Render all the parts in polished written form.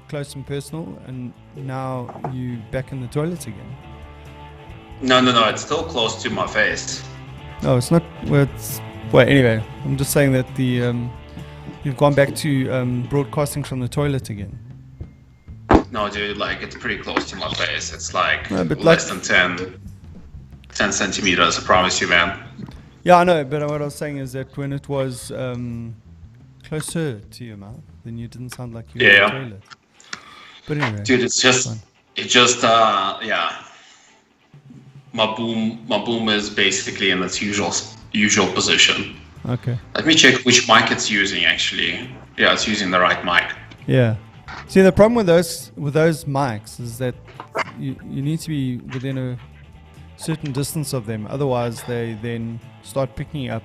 close and personal, and now you back in the toilet again. No, it's still close to my face. No, it's not. Well, anyway, I'm just saying that you've gone back to broadcasting from the toilet again. No, dude, like it's pretty close to my face. It's like but less than 10 centimeters, I promise you, man. Yeah, I know, but what I was saying is that when it was closer to your mouth, then you didn't sound like you were in the toilet. But anyway, dude, yeah. My boom is basically in its usual position. Okay. Let me check which mic it's using. Actually, yeah, it's using the right mic. Yeah. See, the problem with those mics is that you need to be within a certain distance of them, otherwise they then start picking up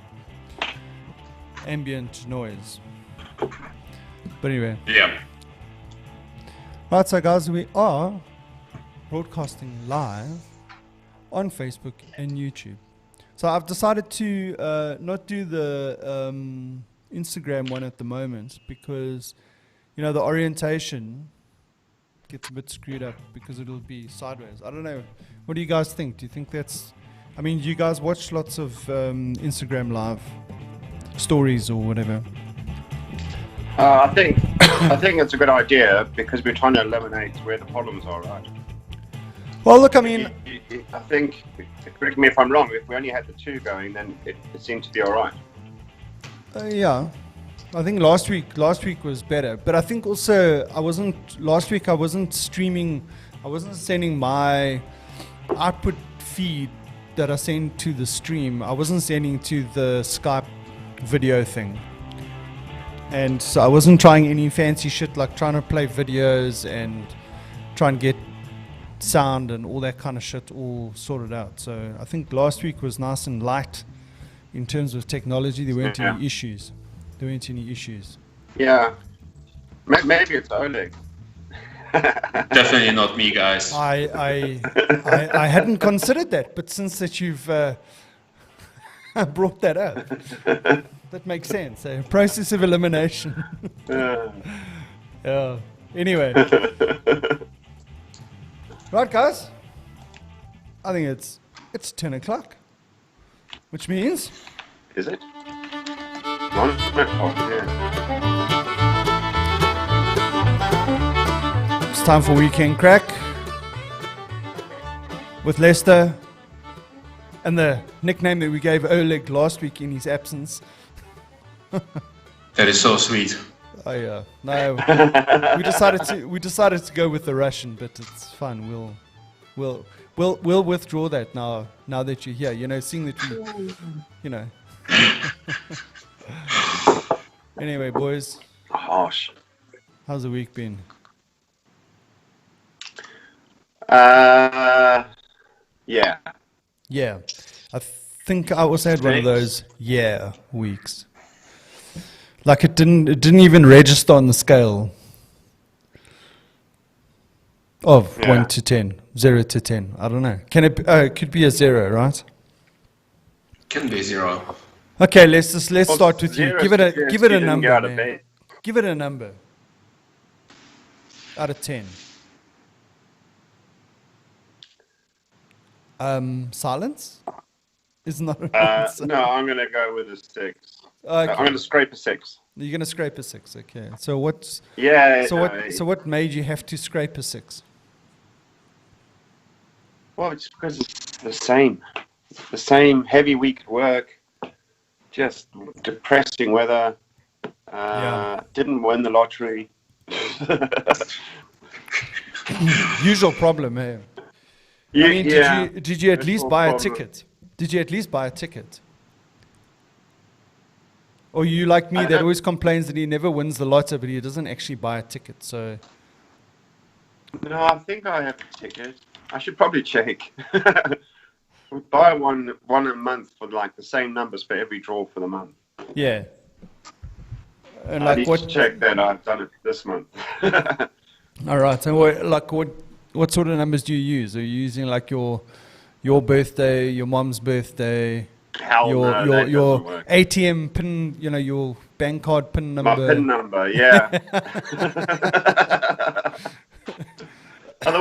ambient noise. But anyway. Yeah. Right, so guys, we are broadcasting live on Facebook and YouTube. So I've decided to not do the Instagram one at the moment because, the orientation gets a bit screwed up because it'll be sideways. I don't know. What do you guys think? Do you think that's... do you guys watch lots of Instagram live stories or whatever? I think it's a good idea because we're trying to eliminate where the problems are, right? Well, look, I think, correct me if I'm wrong, if we only had the two going, then it seemed to be all right. Yeah. I think last week was better, but I think also last week I wasn't streaming, I wasn't sending my output feed that I send to the stream, I wasn't sending to the Skype video thing. And so I wasn't trying any fancy shit like trying to play videos and try and get sound and all that kind of shit all sorted out. So I think last week was nice and light in terms of technology. There weren't any issues. Yeah. Maybe it's Oleg. Definitely not me, guys. I hadn't considered that, but since that you've brought that up, that makes sense. A process of elimination. Yeah. Anyway. Right, guys. I think it's 10 o'clock, which means... Is it? Oh, yeah. It's time for Weekend Craic with Lester and the nickname that we gave Oleg last week in his absence. That is so sweet. Oh yeah, no, we decided to go with the Russian, but it's fine. We'll withdraw that now that you're here. Seeing that we, Anyway, boys. Harsh. How's the week been? Yeah. Yeah. I think I also had one of those weeks. Like it didn't even register on the scale of 1 to 10, 0 to 10. I don't know. Can it could be a 0, right? Can be 0. Okay, let's start with you. Give it a number, man. Give it a number. Out of 10. Silence? Is not an answer. No, I'm going to go with a 6. Okay. I'm going to scrape a 6. You're going to scrape a 6, okay. So what's... Yeah. So what made you have to scrape a 6? Well, it's because it's the same. The same heavy week at work. Just depressing weather. Didn't win the lottery. Usual problem, eh? Did you at least buy a ticket? Did you at least buy a ticket? Or you like me that always complains that he never wins the lotto, but he doesn't actually buy a ticket, so... No, I think I have a ticket. I should probably check. We buy one a month for like the same numbers for every draw for the month. Yeah. And I need to check that. I've done it this month. All right. So what sort of numbers do you use? Are you using like your birthday, your mom's birthday, your ATM pin, your bank card pin number? My pin number, yeah.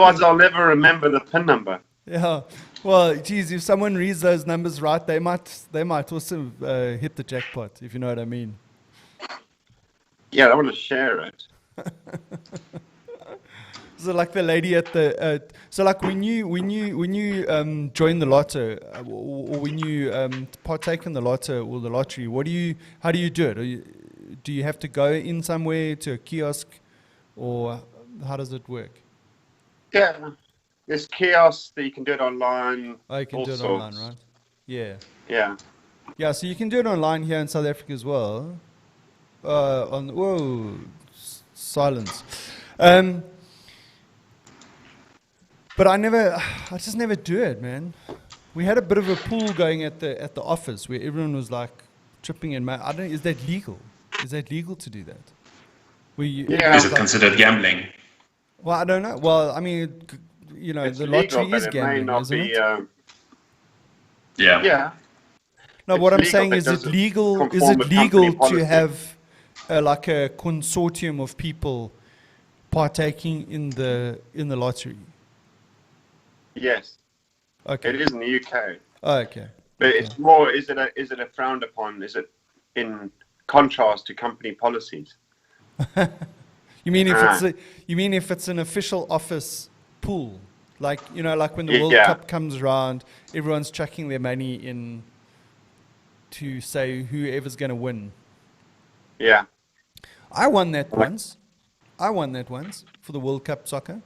Otherwise, I'll never remember the PIN number. Yeah. Well, geez, if someone reads those numbers right, they might also hit the jackpot, if you know what I mean. Yeah, I want to share it. So like the lady at the so like when you join the lotto or when you partake in the lotto or the lottery, how do you do it? Do you have to go in somewhere to a kiosk, or how does it work? Yeah, there's kiosks that you can do it online. Oh, you can do it online, right? Yeah. Yeah. Yeah, so you can do it online here in South Africa as well. Silence. But I just never do it, man. We had a bit of a pool going at the office where everyone was like tripping in. Is that legal? Is that legal to do that? Yeah. Is it considered gambling? Well, I don't know. Well, I mean, It's the legal, lottery but is it may gambling, not isn't be. it? Yeah. Yeah. No, It's what I'm legal, saying but is, it doesn't legal? Is conform it with legal company to policy. have like a consortium of people partaking in the lottery? Yes, Okay. it is in the UK. Oh, okay. But Okay. it's more, is it a frowned upon? Is it in contrast to company policies? You mean if it's an official office pool, like like when the World Yeah. Cup comes around, everyone's chucking their money in to say whoever's going to win. Yeah. I won that once. For the World Cup soccer,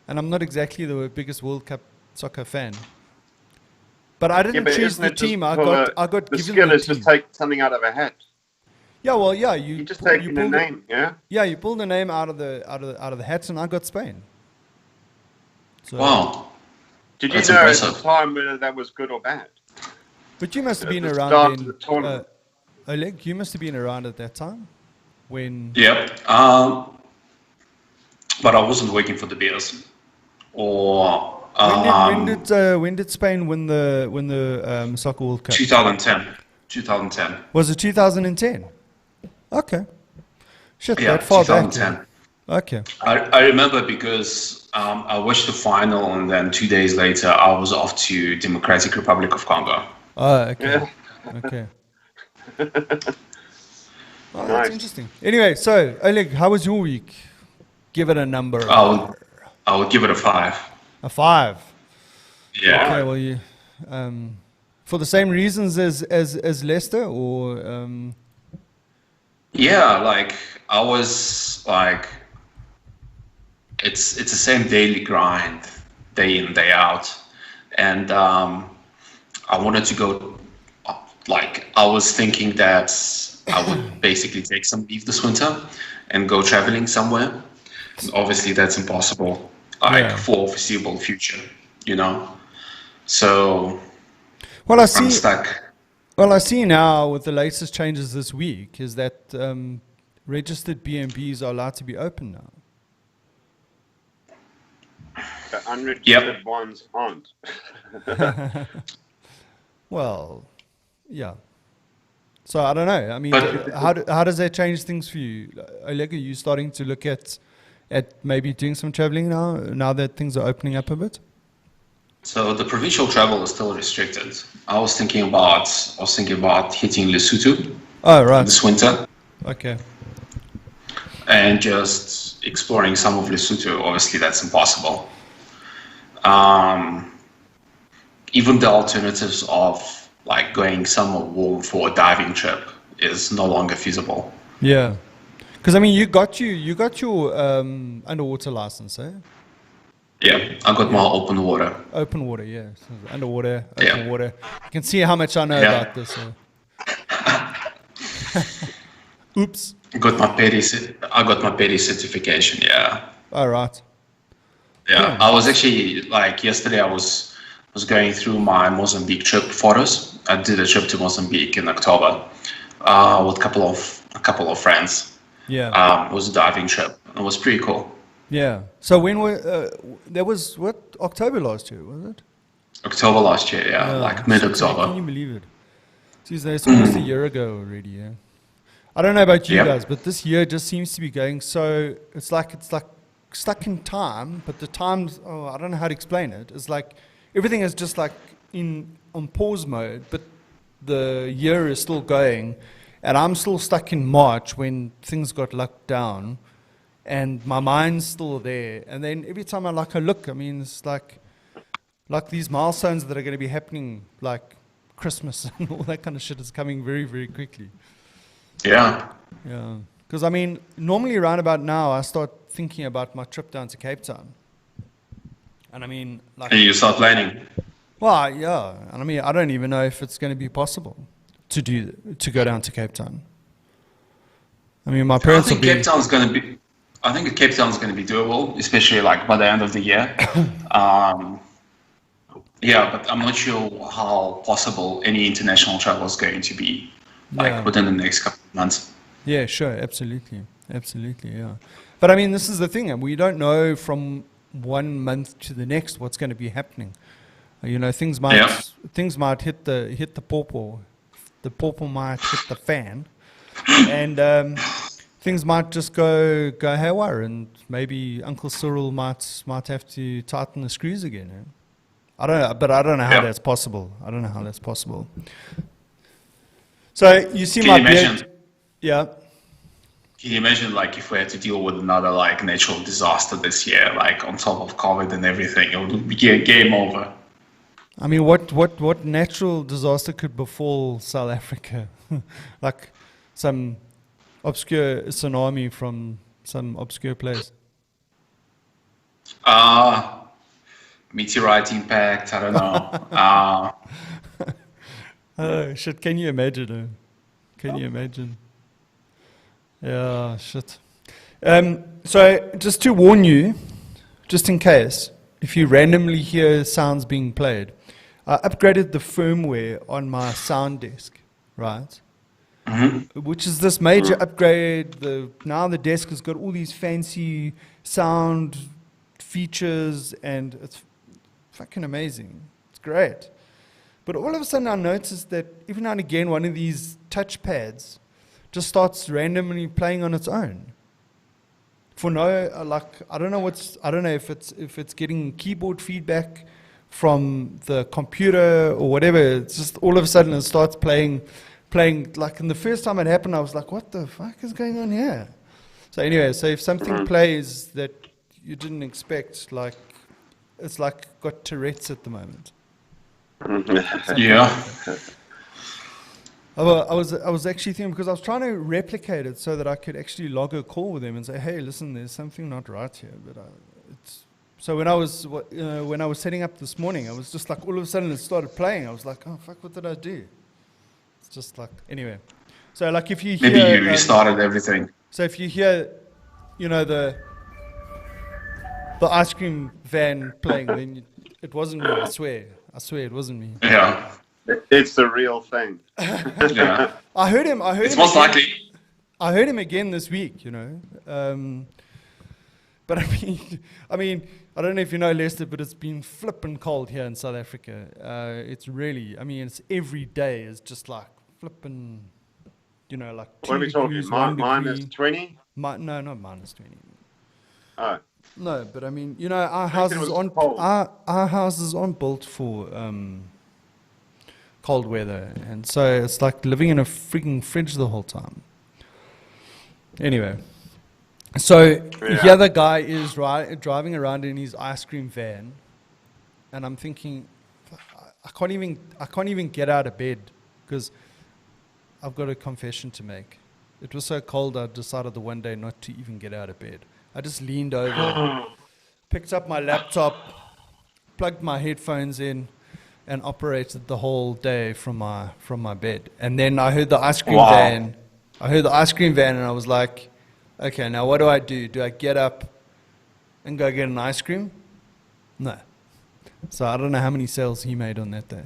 and I'm not exactly the biggest World Cup soccer fan. But I didn't but choose isn't the it just team. I for got the given skill the is team. just take something out of a hat. Yeah, well, yeah, You just taking a name, yeah. Yeah, you pulled a name out of the hat, and I got Spain. So, Wow. Did you That's know at impressive. the time whether that was good or bad? but you must have been At the around start of then. the tournament. Oleg, you must have been around at that time when. Yep. But I wasn't working for the Bears. Or When did Spain win the soccer World Cup? 2010. 2010. Was it 2010? Okay. Shit, Yeah, that far back. 2010. Yeah. Okay. I remember because I watched the final, and then 2 days later I was off to Democratic Republic of Congo. Oh, okay. Yeah. Okay. Oh, Nice. that's interesting. Anyway, so Oleg, how was your week? Give it a number. I would give it a 5. A 5. Yeah. Okay. Well, you for the same reasons as Leicester, or Yeah, like I was like, it's the same daily grind, day in, day out, and I wanted to go. Like I was thinking that I would basically take some leave this winter and go traveling somewhere. Obviously, that's impossible, like Yeah. for foreseeable future, you know. So well, I I'm see. stuck. Well, I see now with the latest changes this week is that registered B&Bs are allowed to be open now. The unregistered ones aren't. Well, yeah. So I don't know. I mean, But- how does that change things for you, Oleg? Are you starting to look at maybe doing some traveling now that things are opening up a bit? So the provincial travel is still restricted. I was thinking about hitting Lesotho Oh, right. this winter Okay. and just exploring some of Lesotho. Obviously, that's impossible. Even the alternatives of like going somewhere warm for a diving trip is no longer feasible. Yeah. Because I mean, you got your underwater license, eh? Yeah, I got my open water. Open water, yeah. So underwater, open Yeah. water. You can see how much I know Yeah. about this. Oops. I got my PETI certification. Yeah. All right. Yeah, I was actually like yesterday. I was going through my Mozambique trip photos. I did a trip to Mozambique in October with a couple of friends. Yeah. It was a diving trip. It was pretty cool. Yeah. So when that was what, October last year, was it? October last year, yeah, like Shit, man, Can you mid-October. believe it? Jeez, it's almost a year ago already. Yeah. I don't know about you Yeah. guys, but this year just seems to be going so. It's like stuck in time, but the times, I don't know how to explain it. It's like everything is just like on pause mode, but the year is still going, and I'm still stuck in March when things got locked down, and my mind's still there. And then every time I look, I mean, it's like these milestones that are going to be happening, like Christmas and all that kind of shit is coming very, very quickly. Yeah. Yeah. Because, I mean, normally around about now, I start thinking about my trip down to Cape Town. And I mean, like... And you start planning. Well, yeah. And I mean, I don't even know if it's going to be possible to go down to Cape Town. I mean, my parents will be... I think Cape Town's going to be doable, especially like by the end of the year. Yeah, but I'm not sure how possible any international travel is going to be, like within the next couple of months. Yeah, sure, absolutely, yeah. But I mean, this is the thing, and we don't know from 1 month to the next what's going to be happening. You know, things might hit the pawpaw, the pawpaw might hit the fan, and things might just go haywire, and maybe Uncle Cyril might have to tighten the screws again. Eh? I don't know how that's possible. So you see my beard. Yeah. Can you imagine, like, if we had to deal with another, like, natural disaster this year, like, on top of COVID and everything, it would be game over. I mean, what natural disaster could befall South Africa? Like some obscure tsunami from some obscure place. Meteorite impact, I don't know. Oh, shit, can you imagine? Can you imagine? Yeah, shit. So, just to warn you, just in case, if you randomly hear sounds being played, I upgraded the firmware on my sound desk, right? Mm-hmm. Which is this major upgrade. Now the desk has got all these fancy sound features, and it's fucking amazing. It's great. But all of a sudden I noticed that every now and again one of these touch pads just starts randomly playing on its own. For no, I don't know if it's getting keyboard feedback from the computer or whatever. It's just all of a sudden it starts playing. Like, in the first time it happened, I was like, what the fuck is going on here? So anyway, if something plays that you didn't expect, like, it's like got Tourette's at the moment. Yeah. I was actually thinking, because I was trying to replicate it so that I could actually log a call with them and say, hey, listen, there's something not right here. But so when I was setting up this morning, I was just like, all of a sudden it started playing. I was like, oh fuck, what did I do? It's just like, anyway. So like if you hear, maybe you restarted everything. So if you hear, you know, the ice cream van playing, then it wasn't me. I swear it wasn't me. Yeah. It's the real thing. Yeah. I heard him. It's most likely. I heard him again this week, you know. But I mean, I don't know if you know, Lester, but it's been flipping cold here in South Africa. It's really, I mean, it's every day is just like flipping, you know, like 2 what are we degrees, talking? Minus 20? No, not minus 20. Oh. No, but I mean, you know, our houses aren't built for cold weather, and so it's like living in a freaking fridge the whole time. Anyway, so the other guy is driving around in his ice cream van, and I'm thinking, I can't even get out of bed because I've got a confession to make. It was so cold, I decided the one day not to even get out of bed. I just leaned over, picked up my laptop, plugged my headphones in, and operated the whole day from my bed. And then I heard the ice cream van. And I was like, okay, now what do? Do I get up and go get an ice cream? No. So I don't know how many sales he made on that day.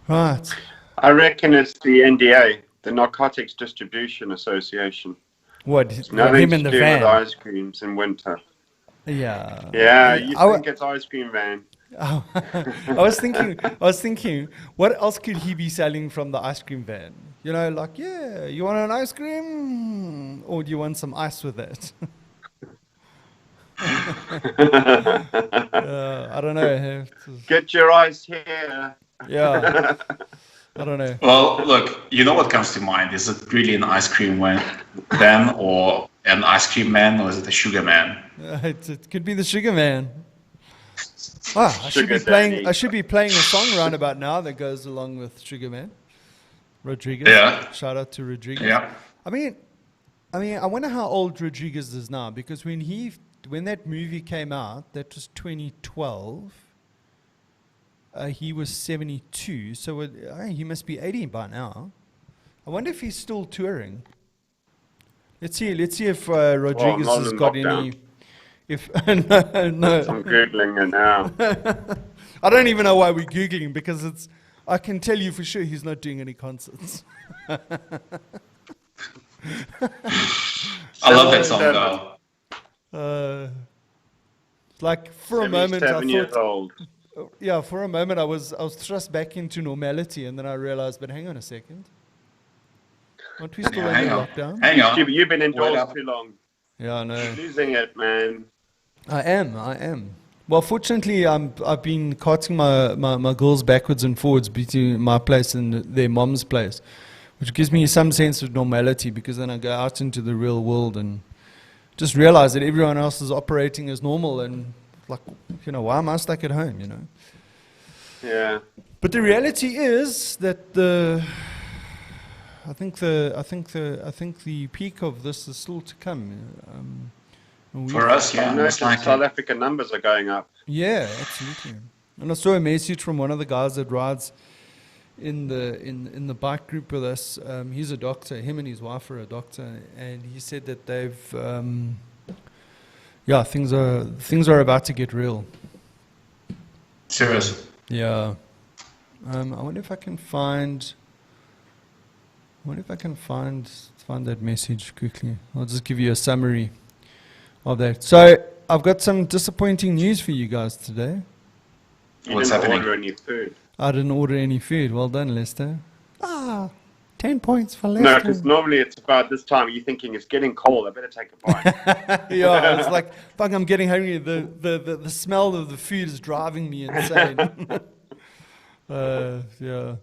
Right. I reckon it's the NDA, the Narcotics Distribution Association. What? It's nothing him to in the do van? with ice creams in winter. Yeah. Yeah, you think it's ice cream van. Oh, I was thinking, what else could he be selling from the ice cream van? You know, like, yeah, you want an ice cream? Or do you want some ice with it? I don't know. Get your eyes here. Yeah, I don't know. Well, look, you know what comes to mind? Is it really an ice cream van or an ice cream man, or is it a sugar man? It could be the Sugar Man. Ah, I should be Sugar playing. Daddy. I should be playing a song round about now that goes along with Sugar Man. Rodriguez. Yeah. Shout out to Rodriguez. Yeah. I mean, I wonder how old Rodriguez is now, because when that movie came out, that was 2012. He was 72, so he must be 80 by now. I wonder if he's still touring. Let's see if Rodriguez not has in got lockdown. any. If no, I'm googling it now. I don't even know why we're googling, because I can tell you for sure he's not doing any concerts. I love that song though. Like for a moment, I 77 years thought, old. yeah, for a moment I was thrust back into normality, and then I realized, but hang on a second, aren't we still Hang in on. lockdown? Hang on. You've been Wait indoors up. too long. Yeah, I know. Losing it, man. I am. Well, fortunately, I've been carting my girls backwards and forwards between my place and their mom's place, which gives me some sense of normality, because then I go out into the real world and just realize that everyone else is operating as normal, and like, why am I stuck at home, Yeah. But the reality is that I think the peak of this is still to come. For us, I yeah, noticed most South likely. African numbers are going up. Yeah, absolutely. And I saw a message from one of the guys that rides in the bike group with us. He's a doctor. Him and his wife are a doctor, and he said that they've things are about to get real. Serious. Yeah. I wonder if I can find that message quickly. I'll just give you a summary of that. So I've got some disappointing news for you guys today. You What's didn't happening? order any food. I didn't order any food. Well done, Lester. 10 points for No, Lester. because normally it's about this time you're thinking it's getting cold. I better take a bite. Yeah, I was like, fuck, I'm getting hungry. The smell of the food is driving me insane. Yeah.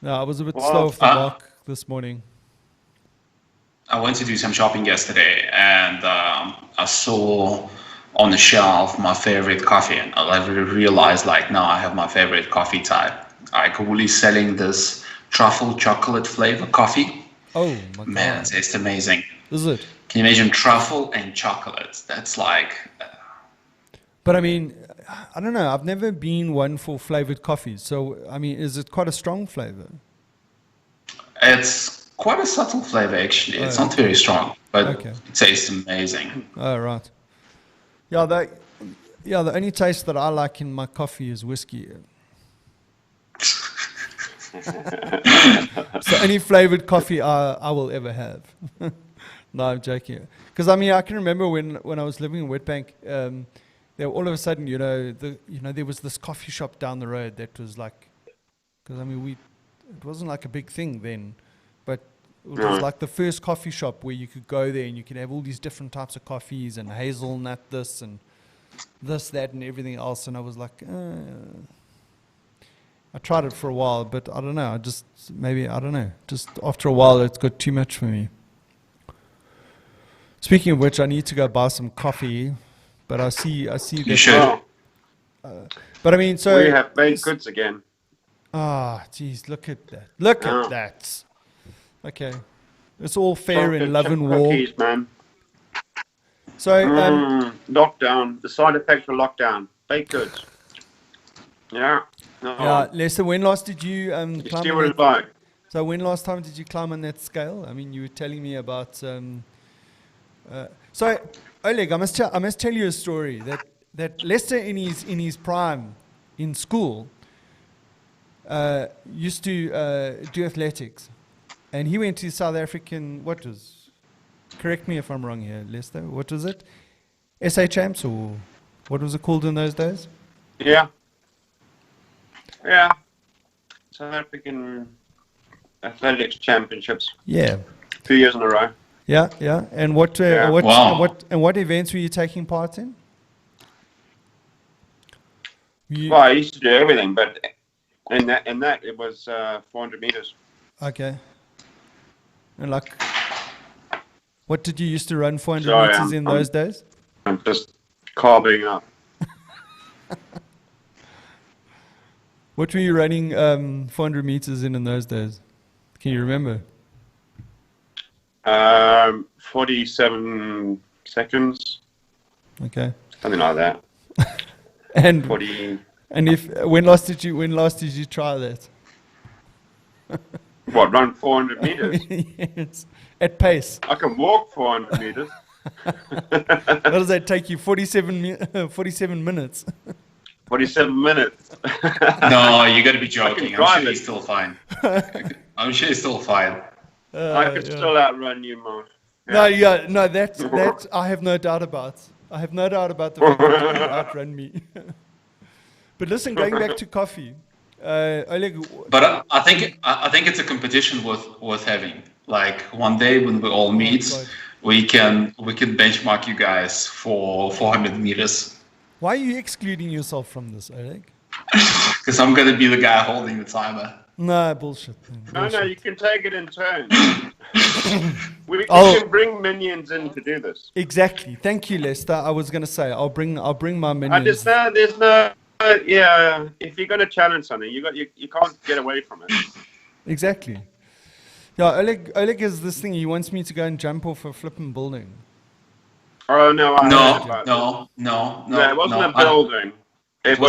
No, I was a bit slow off the mark this morning. I went to do some shopping yesterday, and I saw on the shelf my favorite coffee, and I realized, like, now I have my favorite coffee type. Like, Woolies selling this truffle chocolate flavor coffee. Oh my Man, god. it's amazing. Is it? Can you imagine truffle and chocolate? That's like, But I mean, I don't know. I've never been one for flavored coffee. So, I mean, is it quite a strong flavor? it's quite a subtle flavor, actually. It's not very strong, but Okay. it tastes amazing. Oh, right. Yeah, the only taste that I like in my coffee is whiskey. So any flavored coffee I will ever have. No, I'm joking. Because I mean, I can remember when I was living in Wetbank, there all of a sudden, there was this coffee shop down the road that was like, because I mean, it wasn't like a big thing then, but it was like the first coffee shop where you could go there and you could have all these different types of coffees and hazelnut this and this, that, and everything else. And I was like, I tried it for a while, but I don't know. Just after a while, it's got too much for me. Speaking of which, I need to go buy some coffee, but I see that. You should. But I mean, so We have baked goods again. geez, look at that! Look at that! Okay, it's all fair in Chocolate love chip and war. cookies, man. So, Lockdown. The side effects of lockdown. Baked goods. Yeah. No. yeah, Lester, when last did you You climb see on what that? it's like. So when last time did you climb on that scale? I mean, you were telling me about. So Oleg, I must tell you a story that Lester in his prime in school used to do athletics, and he went to South African. Correct me if I'm wrong here, Lester. What was it? SA Champs, or what was it called in those days? Yeah. Yeah. South African Athletics Championships. Yeah. 2 years in a row. Yeah, yeah. And what Yeah. Wow. what events were you taking part in? Well, I used to do everything, but in that it was 400 meters. Okay. And like, what did you used to run 400 Sorry, meters in those days? I'm just carving up. What were you running 400 meters in those days? Can you remember? 47 seconds. Okay. Something like that. And 40. and when last did you try that? What, run 400 meters? Yes. At pace. I can walk 400 meters. What does that take you? 47 minutes. 47 minutes. No, you got to be joking. I'm sure drive he's it. still fine. I'm sure he's still fine. I could still outrun you, Mark. No, that I have no doubt about. I have no doubt about the fact that you can outrun me. But listen, going back to coffee, Oleg. But I think it's a competition worth having. Like one day when we all meet, we can benchmark you guys for 400 meters. Why are you excluding yourself from this, Oleg? Because I'm gonna be the guy holding the timer. No, bullshit. No, you can take it in turns. we can bring minions in to do this. Exactly. Thank you, Lester. I was gonna say I'll bring my minions. There's no yeah. If you're gonna challenge something, you can't get away from it. Exactly. Yeah, Oleg has this thing. He wants me to go and jump off a flipping building. Oh no! No. It wasn't a building. It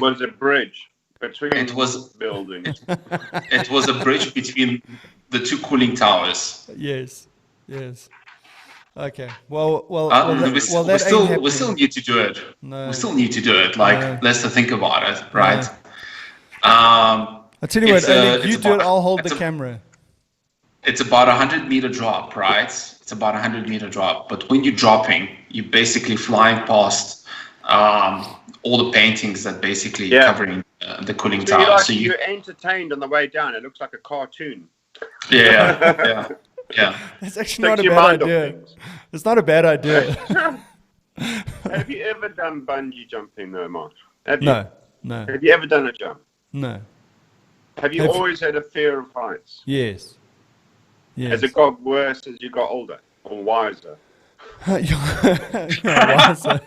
was a bridge between buildings. It was a bridge between the two cooling towers. Yes. Okay. Well, we still need to do it. No. We still need to do it. Like, let's think about it, right? No. I'll tell you what, Oleg, you do it. I'll hold the camera. It's about 100-meter drop, right? It's about 100-meter drop. But when you're dropping, you're basically flying past all the paintings that basically covering the cooling tower. So you're entertained on the way down. It looks like a cartoon. Yeah. It's actually not a bad idea. It's not a bad idea. Have you ever done bungee jumping though, Mark? No. Have you ever done a jump? No. Have you always had a fear of heights? Yes. Has it got worse as you got older or wiser? Wiser.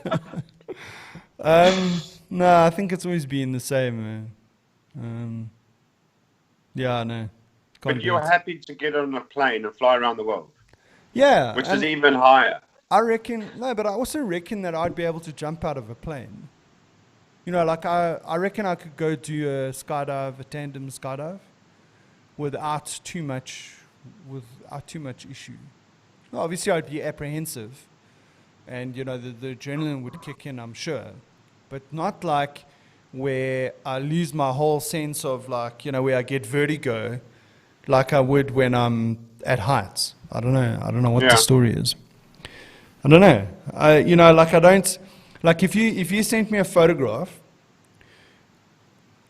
No, I think it's always been the same, man. No. But you're happy to get on a plane and fly around the world? Yeah. Which is even higher. I reckon, but I also reckon that I'd be able to jump out of a plane. You know, like I reckon I could go do a tandem skydive, without too much issue. Well, obviously, I'd be apprehensive, and you know the adrenaline would kick in, I'm sure, but not like where I lose my whole sense of like, you know, where I get vertigo, like I would when I'm at heights. I don't know what the story is. I don't know. If you sent me a photograph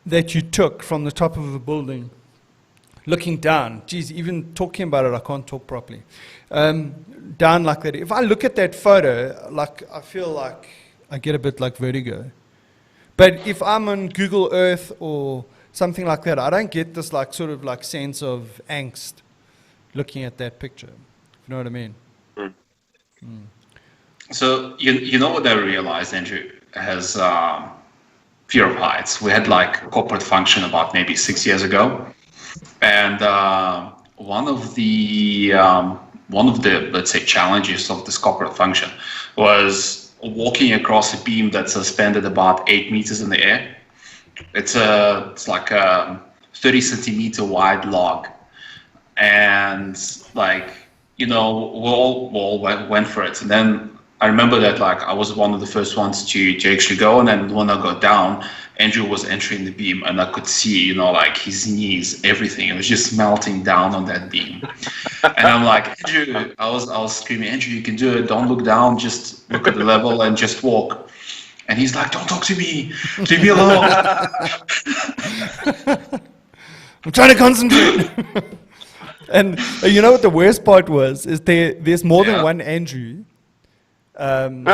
that you took from the top of a building, looking down, geez, even talking about it, I can't talk properly. Down like that. If I look at that photo, like I feel like I get a bit like vertigo. But if I'm on Google Earth or something like that, I don't get this like sort of like sense of angst looking at that picture. You know what I mean? So you know what I realized, Andrew, has fear of heights. We had like a corporate function about maybe 6 years ago, and one of the let's say challenges of this corporate function was walking across a beam that's suspended about 8 meters in the air. It's like a 30 centimeter wide log, and like, you know, we all went for it. And then I remember that like I was one of the first ones to actually go, and then when I got down, Andrew was entering the beam, and I could see, you know, like his knees, everything. It was just melting down on that beam. And I'm like, Andrew, I was screaming, Andrew, you can do it. Don't look down. Just look at the level and just walk. And he's like, don't talk to me. Leave me alone. I'm trying to concentrate. And you know what the worst part was? Is there's more than one Andrew. And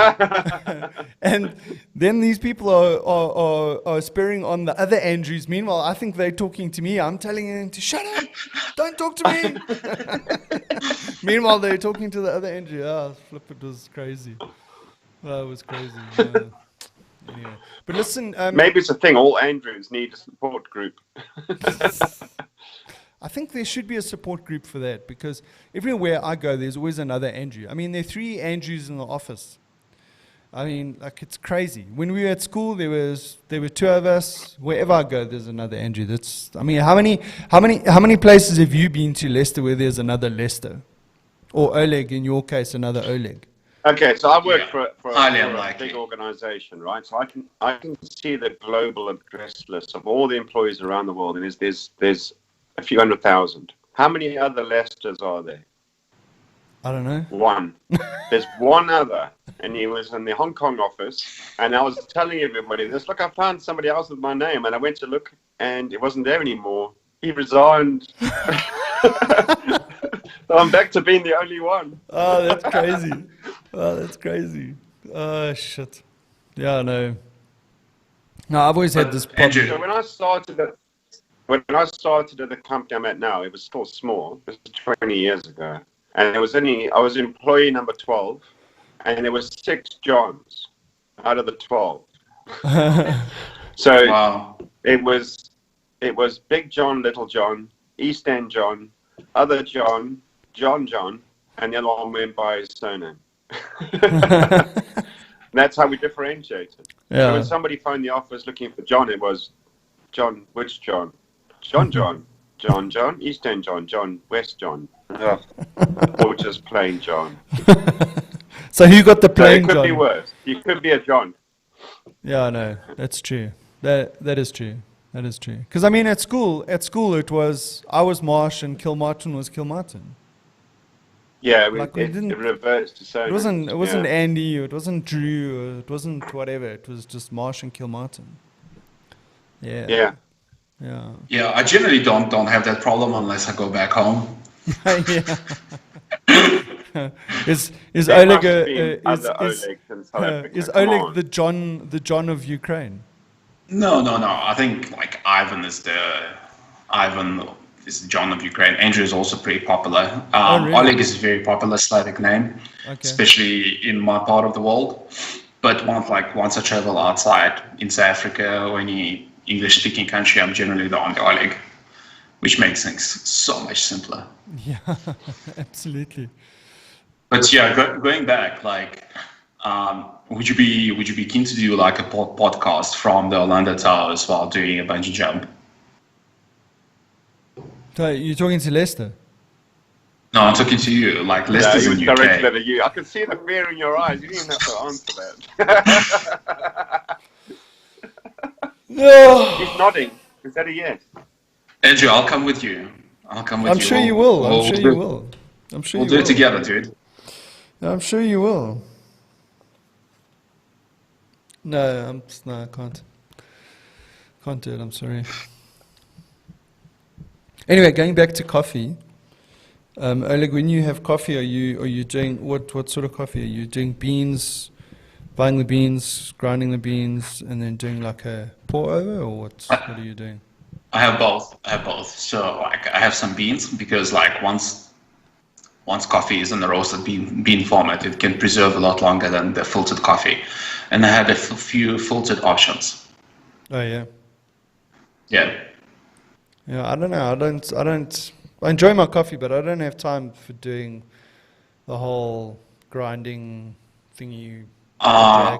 then these people are spurring on the other Andrews. Meanwhile, I think they're talking to me. I'm telling them to shut up, don't talk to me. Meanwhile, they're talking to the other Andrew. Oh, flip, it was crazy. That was crazy. Anyway, but listen, Maybe it's a thing. All Andrews need a support group. I think there should be a support group for that, because everywhere I go, there's always another Andrew. I mean, there are 3 Andrews in the office. I mean, like, it's crazy. When we were at school, there were 2 of us. Wherever I go, there's another Andrew. I mean, how many places have you been to, Leicester, where there's another Lester, or Oleg in your case, another Oleg? Okay, so I work for Highly a unlikely. big organization, right? So I can see the global address list of all the employees around the world, and there's a few 100,000. How many other Lesters are there? I don't know. 1. There's 1 other, and he was in the Hong Kong office, and I was telling everybody this. Look, I found somebody else with my name, and I went to look, and it wasn't there anymore. He resigned. So I'm back to being the only one. Oh, that's crazy. Oh, that's crazy. Oh, shit. Yeah, no. No, I've always had this problem. So when I started at the company I'm at now, it was still small. It was 20 years ago. And I was employee number 12, and there was 6 Johns out of the 12. So Wow. it was Big John, Little John, East End John, other John, John, and the other one went by his surname. That's how we differentiated. Yeah. So when somebody phoned the office looking for John, it was John, which John? John, East End John, West John. Ugh. Or just plain John. So who got the So plain it could John? be worse. You could be a John. Yeah, I know. That's true. That is true. That is true. Because I mean, at school, it was I was Marsh and Kilmartin was Kilmartin. Yeah, Like, it reverts to so. It wasn't Andy, or it wasn't Drew, or it wasn't whatever. It was just Marsh and Kilmartin. Yeah. Yeah. Yeah. Yeah, I generally don't have that problem unless I go back home. Yeah. Is There Oleg must be other Olegs in South Africa. is Come Oleg on. the John of Ukraine? No. I think like Ivan is the John of Ukraine. Andrew is also pretty popular. Really? Oleg is a very popular Slavic name, Okay. especially in my part of the world. But once I travel outside in South Africa or any English-speaking country, I'm generally the only Oleg, which makes things so much simpler. Yeah, absolutely. But yeah, going back, like, would you be keen to do like a podcast from the Orlando Towers while doing a bungee jump? So you're talking to Lester? No, I'm talking to you. Like, Yeah, Leicester's he was in directed UK. at you. I could see the fear in your eyes. You didn't even have to answer that. No. He's nodding. Is that a yes? Andrew, I'll come with you. I'm sure you will. I'm sure you will. I'm sure We'll you do will. it together, dude. I'm sure you will. No, I can't. Can't do it. I'm sorry. Anyway, going back to coffee. Oleg, when you have coffee, are you doing what sort of coffee? Are you doing beans, buying the beans, grinding the beans, and then doing like a pour over, or what are you doing? I have both. So like, I have some beans because like once coffee is in the roasted bean format, it can preserve a lot longer than the filtered coffee. And I had a few filtered options. Oh yeah. Yeah. Yeah, I don't know. I enjoy my coffee, but I don't have time for doing the whole grinding thingy. I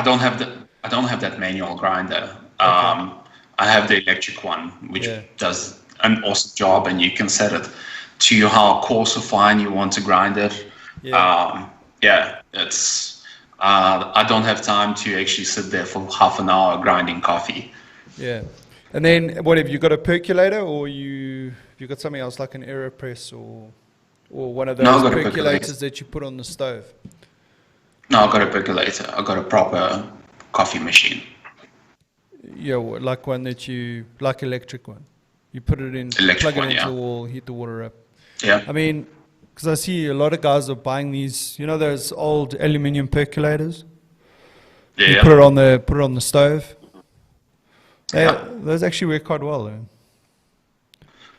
don't have that manual grinder. I have the electric one, which does an awesome job, and you can set it to how coarse or fine you want to grind it. It's I don't have time to actually sit there for half an hour grinding coffee. Yeah. And then what have you got, a percolator, or you got something else like an AeroPress or one of those percolators that you put on the stove? No, I've got a percolator. I've got a proper coffee machine. Yeah, like one that electric one. You put it in, Electric plug it one, into yeah. the wall, heat the water up. Yeah. I mean, Because I see a lot of guys are buying these, you know, those old aluminium percolators. You Yeah. put it on the stove. Those actually work quite well.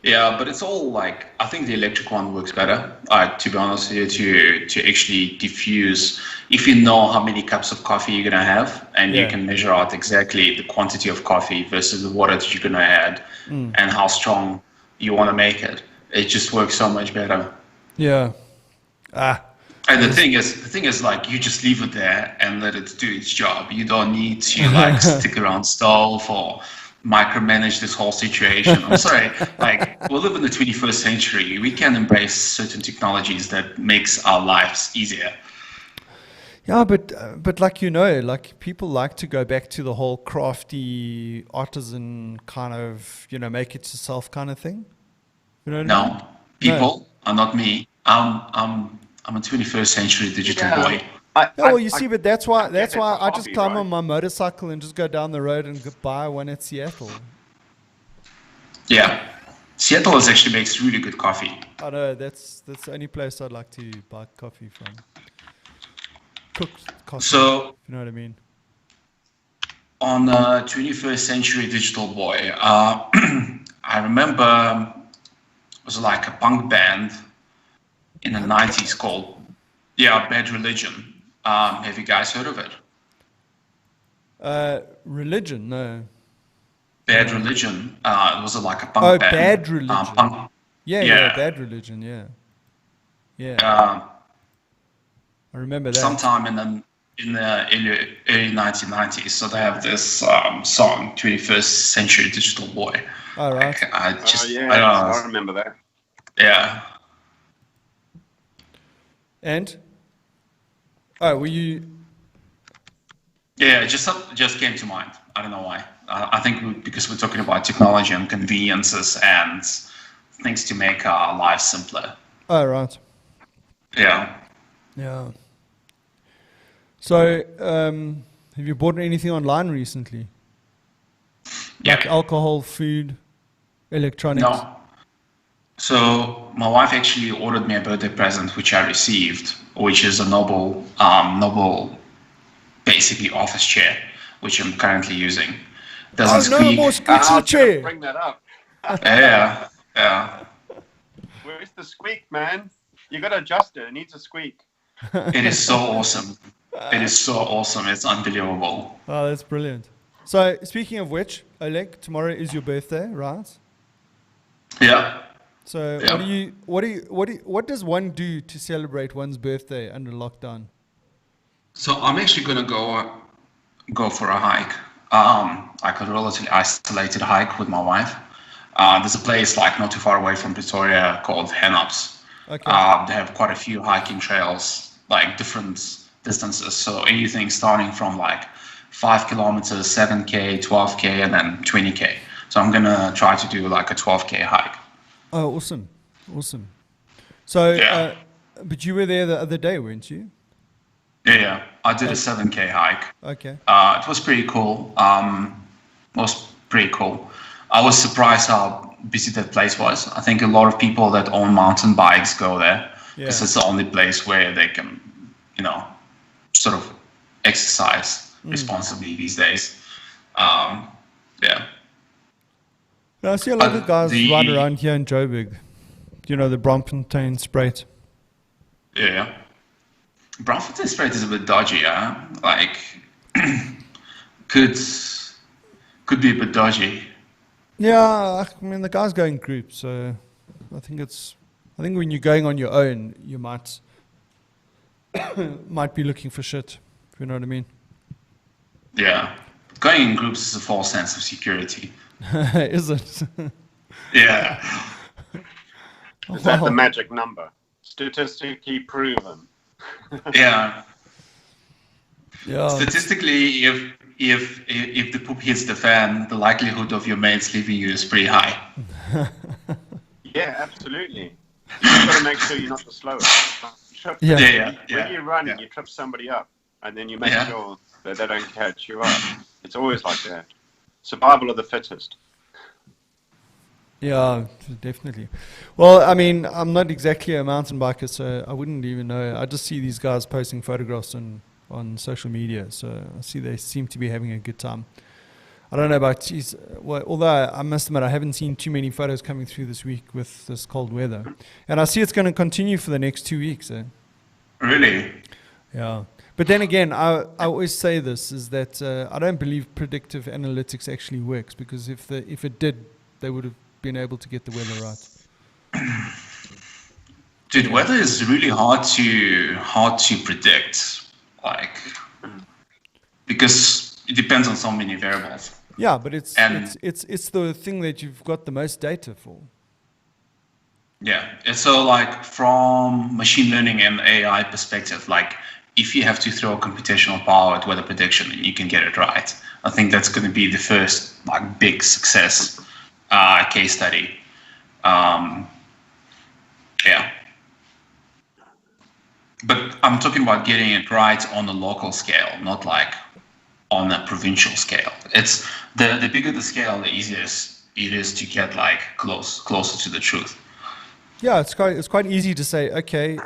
Yeah, but it's all like, I think the electric one works better. To be honest with you, to actually diffuse, if you know how many cups of coffee you're gonna have, and you can measure out exactly the quantity of coffee versus the water that you're gonna add, and how strong you want to make it, it just works so much better. Yeah. And the thing is, like, you just leave it there and let it do its job. You don't need to like stick around stove or micromanage this whole situation. I'm sorry, like, we live in the 21st century. We can embrace certain technologies that makes our lives easier. Yeah, but like, you know, like people like to go back to the whole crafty artisan kind of, you know, make it yourself kind of thing. You know what I mean? No, people are not me. I'm a 21st century digital boy. Well, you see, but that's why it's a I just hobby, climb right? on my motorcycle and just go down the road and buy one at Seattle. Yeah, Seattle actually makes really good coffee. I know that's the only place I'd like to buy coffee from. Cooked coffee. So, if you know what I mean. on 21st century digital boy, I remember it was like a punk band in the 90s called Bad Religion. Have you guys heard of it? Religion, no. Bad Religion. It was like a punk band. Bad Religion. Yeah. Bad Religion, yeah. I remember that. Sometime in the early 1990s. So they have this song, 21st Century Digital Boy. All right. Like, I don't know. I remember that. Yeah. And? Oh, were you... Yeah, just came to mind. I don't know why. I think because we're talking about technology and conveniences and things to make our lives simpler. Oh, right. Yeah. Yeah. So, have you bought anything online recently? Like Yeah. alcohol, food, electronics? No. So my wife actually ordered me a birthday present, which I received, which is a noble, basically office chair, which I'm currently using. Doesn't no squeak. more squeaky chair. Bring that up. Yeah. Where's the squeak, man? You got to adjust it. It needs a squeak. It is so awesome. It is so awesome. It's unbelievable. Oh, that's brilliant. So, speaking of which, Oleg, tomorrow is your birthday, right? Yeah. So, Yeah. what does one do to celebrate one's birthday under lockdown? So I'm actually gonna go for a hike. Like a relatively isolated hike with my wife. There's a place like not too far away from Pretoria called Henops. Okay. They have quite a few hiking trails, like different distances. So anything starting from like 5 kilometers, 7K, 12K, and then 20K. So I'm gonna try to do like a 12K hike. Oh, awesome. So, Yeah. but you were there the other day, weren't you? Yeah. I did a 7K hike. Okay. It was pretty cool. I was surprised how busy that place was. I think a lot of people that own mountain bikes go there because it's the only place where they can, sort of exercise responsibly these days. Yeah. Now, I see a lot of guys ride around here in Joburg. You know, the Braamfontein Spruit. Yeah. Braamfontein Spruit is a bit dodgy, yeah? Like, could be a bit dodgy. Yeah, I mean, the guys go in groups, so I think when you're going on your own, you might be looking for shit, if you know what I mean. Yeah. Going in groups is a false sense of security. Is it? Yeah. Is that the magic number? Statistically proven. Yeah. Yeah. Statistically, if the poop hits the fan, the likelihood of your mates leaving you is pretty high. Yeah, absolutely. You've got to make sure you're not the slowest. Yeah. When you're running, you trip somebody up, and then you make sure that they don't catch you up. It's always like that. Survival of the fittest. Yeah, definitely. Well, I mean, I'm not exactly a mountain biker, so I wouldn't even know. I just see these guys posting photographs on social media, so I see they seem to be having a good time. I don't know about, geez, well, although I must admit I haven't seen too many photos coming through this week with this cold weather. And I see it's going to continue for the next 2 weeks. Really? Yeah. But then again, I always say this, is that I don't believe predictive analytics actually works, because if it did, they would have been able to get the weather right. Dude, weather is really hard to predict, like, because it depends on so many variables. Yeah, but it's And- it's the thing that you've got the most data for. Yeah. And so, like, from machine learning and AI perspective, like, if you have to throw computational power at weather prediction and you can get it right, I think that's going to be the first, like, big success case study. Yeah. But I'm talking about getting it right on a local scale, not like on a provincial scale. It's the bigger the scale, the easier it is to get like closer to the truth. Yeah, it's quite easy to say, okay,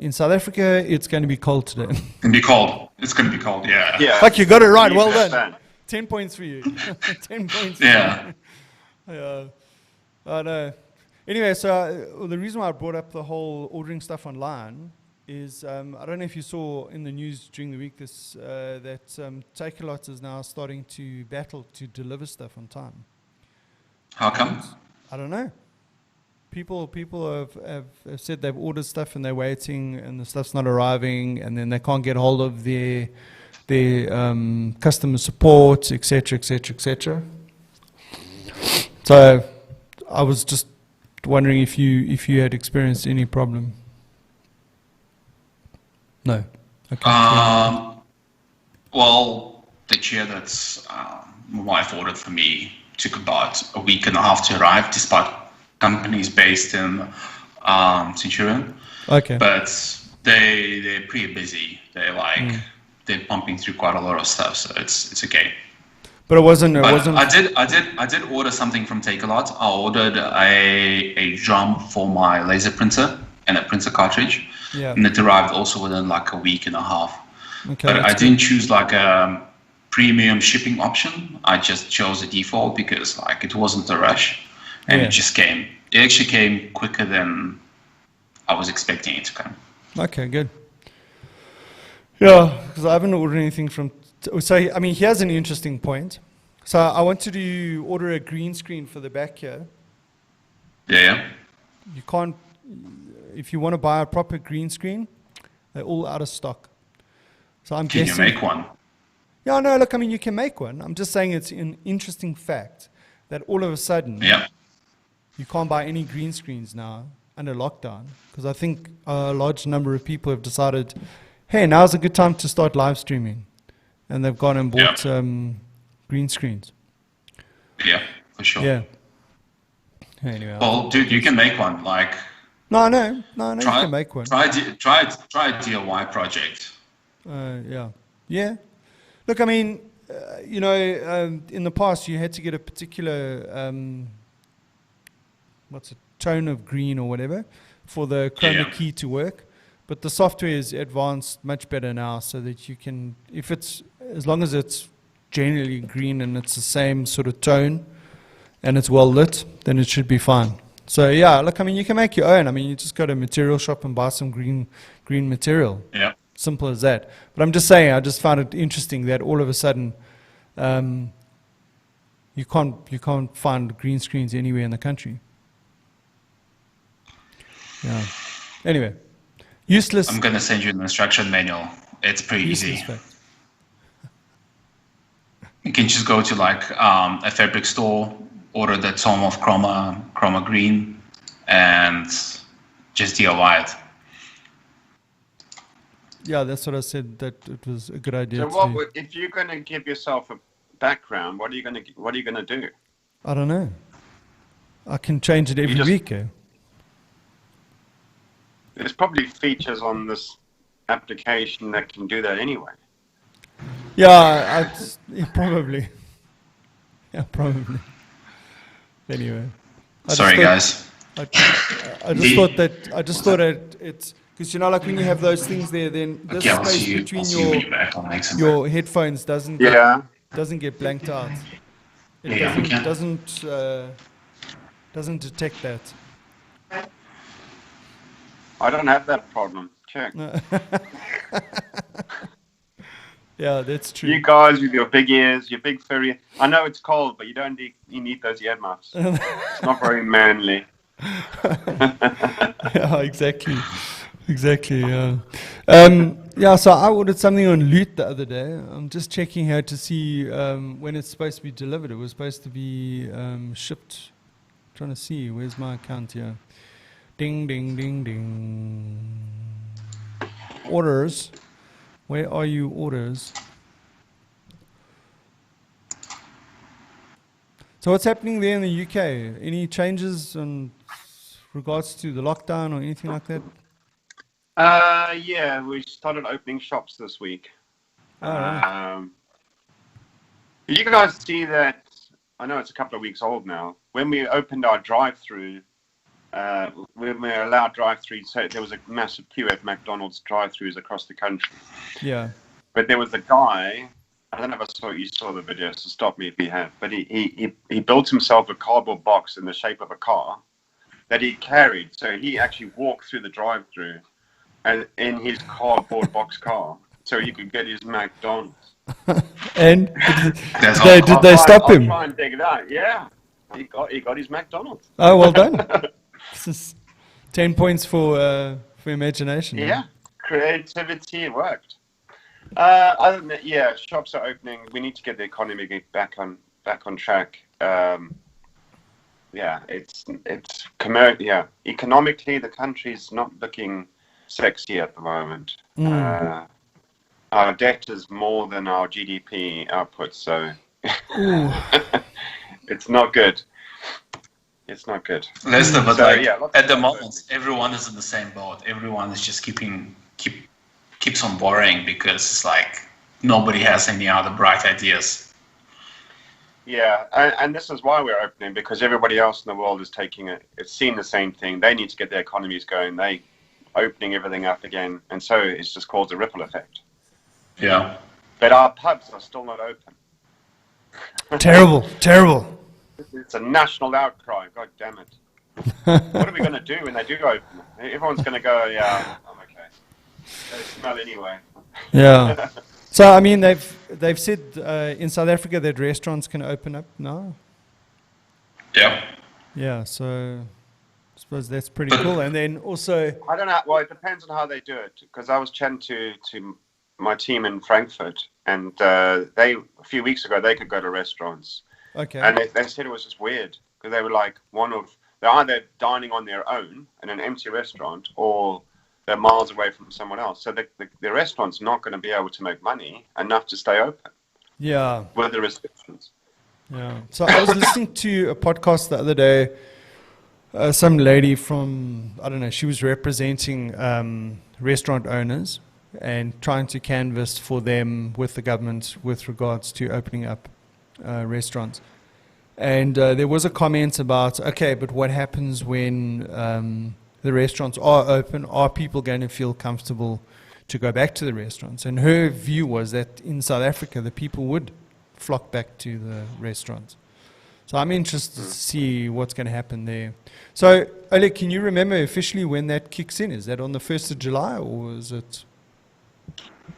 in South Africa it's going to be cold today. It's gonna be cold. It's gonna be cold. Yeah. Yeah. Fuck, you got it right. Well Leave done. that. 10 points for you. 10 points. Yeah. Yeah. I know. Anyway, so the reason why I brought up the whole ordering stuff online is I don't know if you saw in the news during the week this that Takealot is now starting to battle to deliver stuff on time. How come? I don't know. People have said they've ordered stuff and they're waiting and the stuff's not arriving, and then they can't get hold of their customer support, etc., etc., etc. So I was just wondering if you had experienced any problem. No. Okay. Well, the chair that my wife ordered for me took about a week and a half to arrive, despite companies based in Centurion. Okay. But they're pretty busy. They're pumping through quite a lot of stuff, so it's okay. But it wasn't. I did order something from Takealot. I ordered a drum for my laser printer and a printer cartridge. Yeah. And it arrived also within like a week and a half. Okay. But I didn't choose like a premium shipping option. I just chose a default because like it wasn't a rush, and Yeah. it just came. It actually came quicker than I was expecting it to come. Okay, good. Yeah, because I haven't ordered anything from. So I mean, here's an interesting point. So I wanted to order a green screen for the back here. Yeah. You can't. If you want to buy a proper green screen, they're all out of stock. So I'm Can guessing. you make one? Yeah, no, look, I mean, you can make one. I'm just saying it's an interesting fact that all of a sudden Yeah. you can't buy any green screens now under lockdown, because I think a large number of people have decided, hey, now's a good time to start live streaming. And they've gone and bought green screens. Yeah, for sure. Yeah. Anyway. Well, dude, you can make one. Like, No, you can make one. Try a DIY project. Yeah. Look, I mean, in the past you had to get a particular, tone of green or whatever for the chroma key to work. But the software is advanced much better now, so that you can, as long as it's generally green and it's the same sort of tone and it's well lit, then it should be fine. So yeah, look, I mean, you can make your own. I mean, you just go to a material shop and buy some green material. Yeah. Simple as that. But I'm just saying, I just found it interesting that all of a sudden, you can't find green screens anywhere in the country. Yeah. Anyway, useless. I'm gonna send you an instruction manual. It's pretty easy. Fact. You can just go to like a fabric store, order the tone of chroma green, and just DIY it. Yeah, that's what I said. That it was a good idea. So, if you're going to give yourself a background, what are you going to do? I don't know. I can change it every week. There's probably features on this application that can do that anyway. Yeah, probably. Yeah, probably. Anyway, Sorry, guys. I just thought that it's because like when you have those things there, then this Okay, I'll space see you. between I'll see you when you're back on X. your headphones doesn't get blanked out. It Yeah, okay. doesn't detect that. I don't have that problem. Check. Yeah, that's true. You guys with your big ears, your big furry. I know it's cold, but you need those earmuffs. It's not very manly. Yeah, exactly. Yeah. Yeah, so I ordered something on Loot the other day. I'm just checking here to see when it's supposed to be delivered. It was supposed to be shipped. Trying to see, where's my account here? Ding, ding, ding, ding. Orders. Where are you, orders? So what's happening there in the UK? Any changes in regards to the lockdown or anything like that? Yeah, we started opening shops this week. All right. Did you guys see that? I know it's a couple of weeks old now. When we opened our drive-through, when we were allowed drive-throughs, so there was a massive queue at McDonald's drive-throughs across the country. Yeah. But there was a guy. I don't know if you saw the video, so stop me if you have. But he built himself a cardboard box in the shape of a car that he carried. So he actually walked through the drive-through and in his cardboard box car, so he could get his McDonald's. And did they stop him? I'll try and dig it out. Yeah, he got his McDonald's. Oh, well done. This is 10 points for imagination. Yeah, creativity, it worked. Other than that, yeah, shops are opening. We need to get the economy back on track. Yeah, economically the country's not looking sexy at the moment. Our debt is more than our GDP output, so it's not good. It's not good. Listen, but at the moment, everyone is in the same boat. Everyone is just keeps on borrowing because it's like nobody has any other bright ideas. Yeah, and this is why we're opening, because everybody else in the world is it's seen the same thing. They need to get their economies going. They opening everything up again, and so it's just caused a ripple effect. Yeah. But our pubs are still not open. Terrible. It's a national outcry. God damn it. What are we going to do when they do open? Everyone's going to go, yeah, I'm okay. They smell anyway. Yeah. So, I mean, they've said in South Africa that restaurants can open up now. Yeah. Yeah, so I suppose that's pretty cool. And then also... I don't know. Well, it depends on how they do it. Because I was chatting to my team in Frankfurt, and a few weeks ago, they could go to restaurants. Okay. And they said it was just weird. Because they were like, they're either dining on their own in an empty restaurant, or they're miles away from someone else. So the restaurant's not going to be able to make money enough to stay open. Yeah. With the restrictions. Yeah. So I was listening to a podcast the other day. Some lady from, I don't know, she was representing restaurant owners and trying to canvass for them with the government with regards to opening up restaurants. And there was a comment about, okay, but what happens when the restaurants are open? Are people going to feel comfortable to go back to the restaurants? And her view was that in South Africa, the people would flock back to the restaurants. So I'm interested to see what's going to happen there. So, Ole, can you remember officially when that kicks in? Is that on the 1st of July, or is it?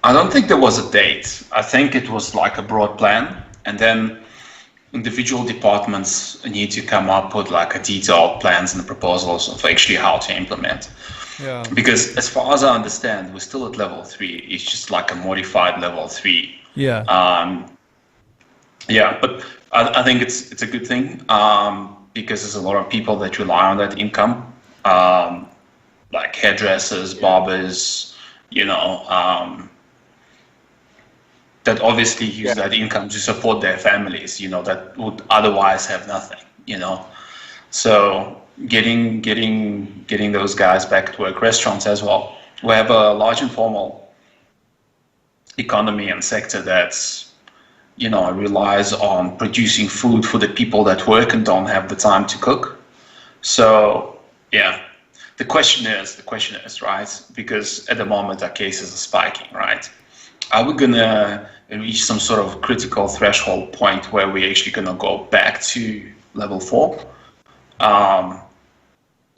I don't think there was a date. I think it was like a broad plan, and then individual departments need to come up with like a detailed plans and proposals of actually how to implement. Yeah. Because as far as I understand, we're still at level 3. It's just like a modified level 3. Yeah. Yeah, but I think it's a good thing because there's a lot of people that rely on that income, like hairdressers, barbers, that obviously use that income to support their families, that would otherwise have nothing, So getting those guys back to work, restaurants as well. We have a large informal economy and sector that's, relies on producing food for the people that work and don't have the time to cook. So yeah, the question is right, because at the moment our cases are spiking, right? Are we gonna reach some sort of critical threshold point where we're actually gonna go back to level 4?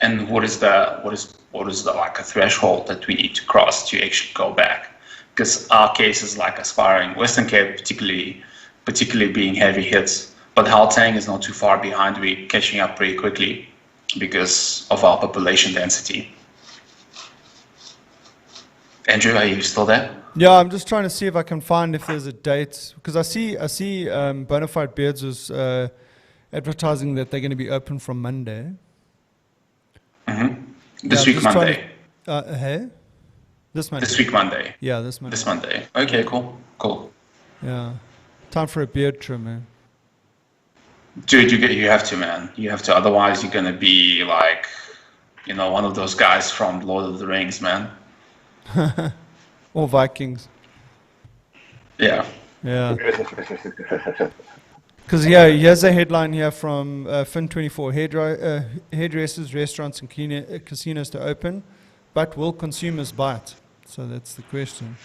And what is the like a threshold that we need to cross to actually go back? Because our cases like aspiring Western Cape particularly being heavy hits, but Gauteng is not too far behind. We're catching up pretty quickly because of our population density. Andrew, are you still there? Yeah, I'm just trying to see if I can find if there's a date, because I see Bonafide Beards was advertising that they're going to be open from Monday. This week Monday. Hey, this Monday. This week Monday. Yeah, this Monday. This Monday. Okay, cool. Yeah, time for a beard trim, man. Dude, you have to, man. You have to. Otherwise, you're gonna be like, one of those guys from Lord of the Rings, man. Or Vikings. Yeah. Yeah. Because here's a headline here from Fin24. Hairdressers, restaurants and casinos to open, but will consumers bite? So that's the question.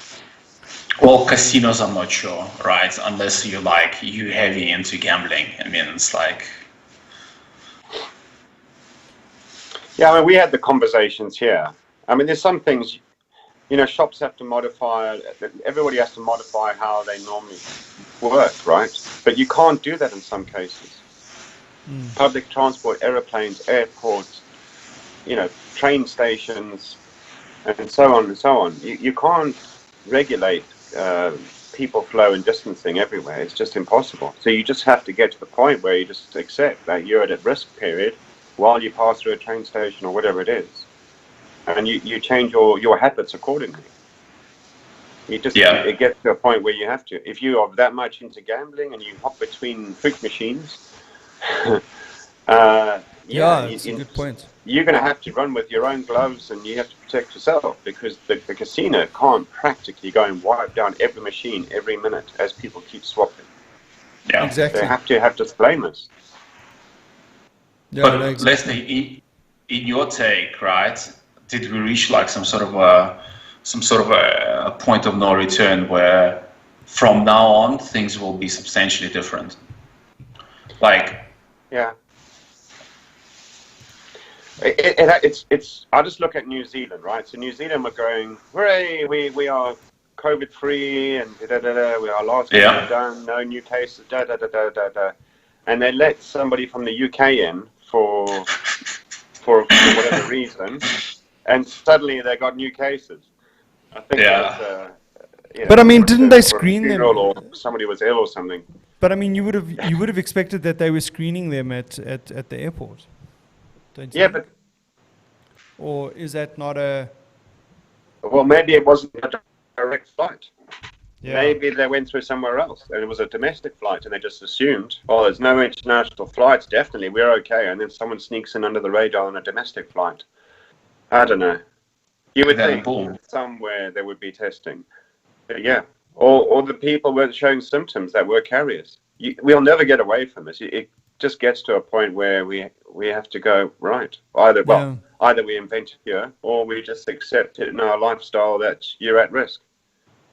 Well, casinos, I'm not sure, right? Unless you heavy into gambling. I mean, it's like... Yeah, I mean, we had the conversations here. I mean, there's some things, shops have to modify, everybody has to modify how they normally work, right? But you can't do that in some cases. Public transport, aeroplanes, airports, train stations, and so on and so on. You can't regulate people flow and distancing everywhere. It's just impossible. So you just have to get to the point where you just accept that you're at a risk period while you pass through a train station or whatever it is. And you change your habits accordingly. It gets to a point where you have to. If you are that much into gambling and you hop between freak machines, it's a good point. You're going to have to run with your own gloves and you have to protect yourself, because the casino can't practically go and wipe down every machine every minute as people keep swapping. Yeah, exactly. They have to have disclaimers. Yeah, but exactly. Leslie, in your take, right? Did we reach like some sort of a point of no return where from now on things will be substantially different? Yeah. It's. I just look at New Zealand, right? So New Zealand, we're going, hooray! We are COVID free and we are last case done, no new cases, and they let somebody from the UK in for whatever reason, and suddenly they got new cases. I think. But I mean, didn't they screen them? Or somebody was ill or something. But I mean, you would have expected that they were screening them at the airport. Don't you? Yeah, but... Or is that not a... Well, maybe it wasn't a direct flight. Yeah. Maybe they went through somewhere else and it was a domestic flight and they just assumed, oh, there's no international flights, definitely, we're okay. And then someone sneaks in under the radar on a domestic flight. I don't know. You would think somewhere there would be testing. But yeah. Or the people were showing symptoms that were carriers. We'll never get away from this. It just gets to a point where we have to go, right, either we invent it here or we just accept it in our lifestyle that you're at risk.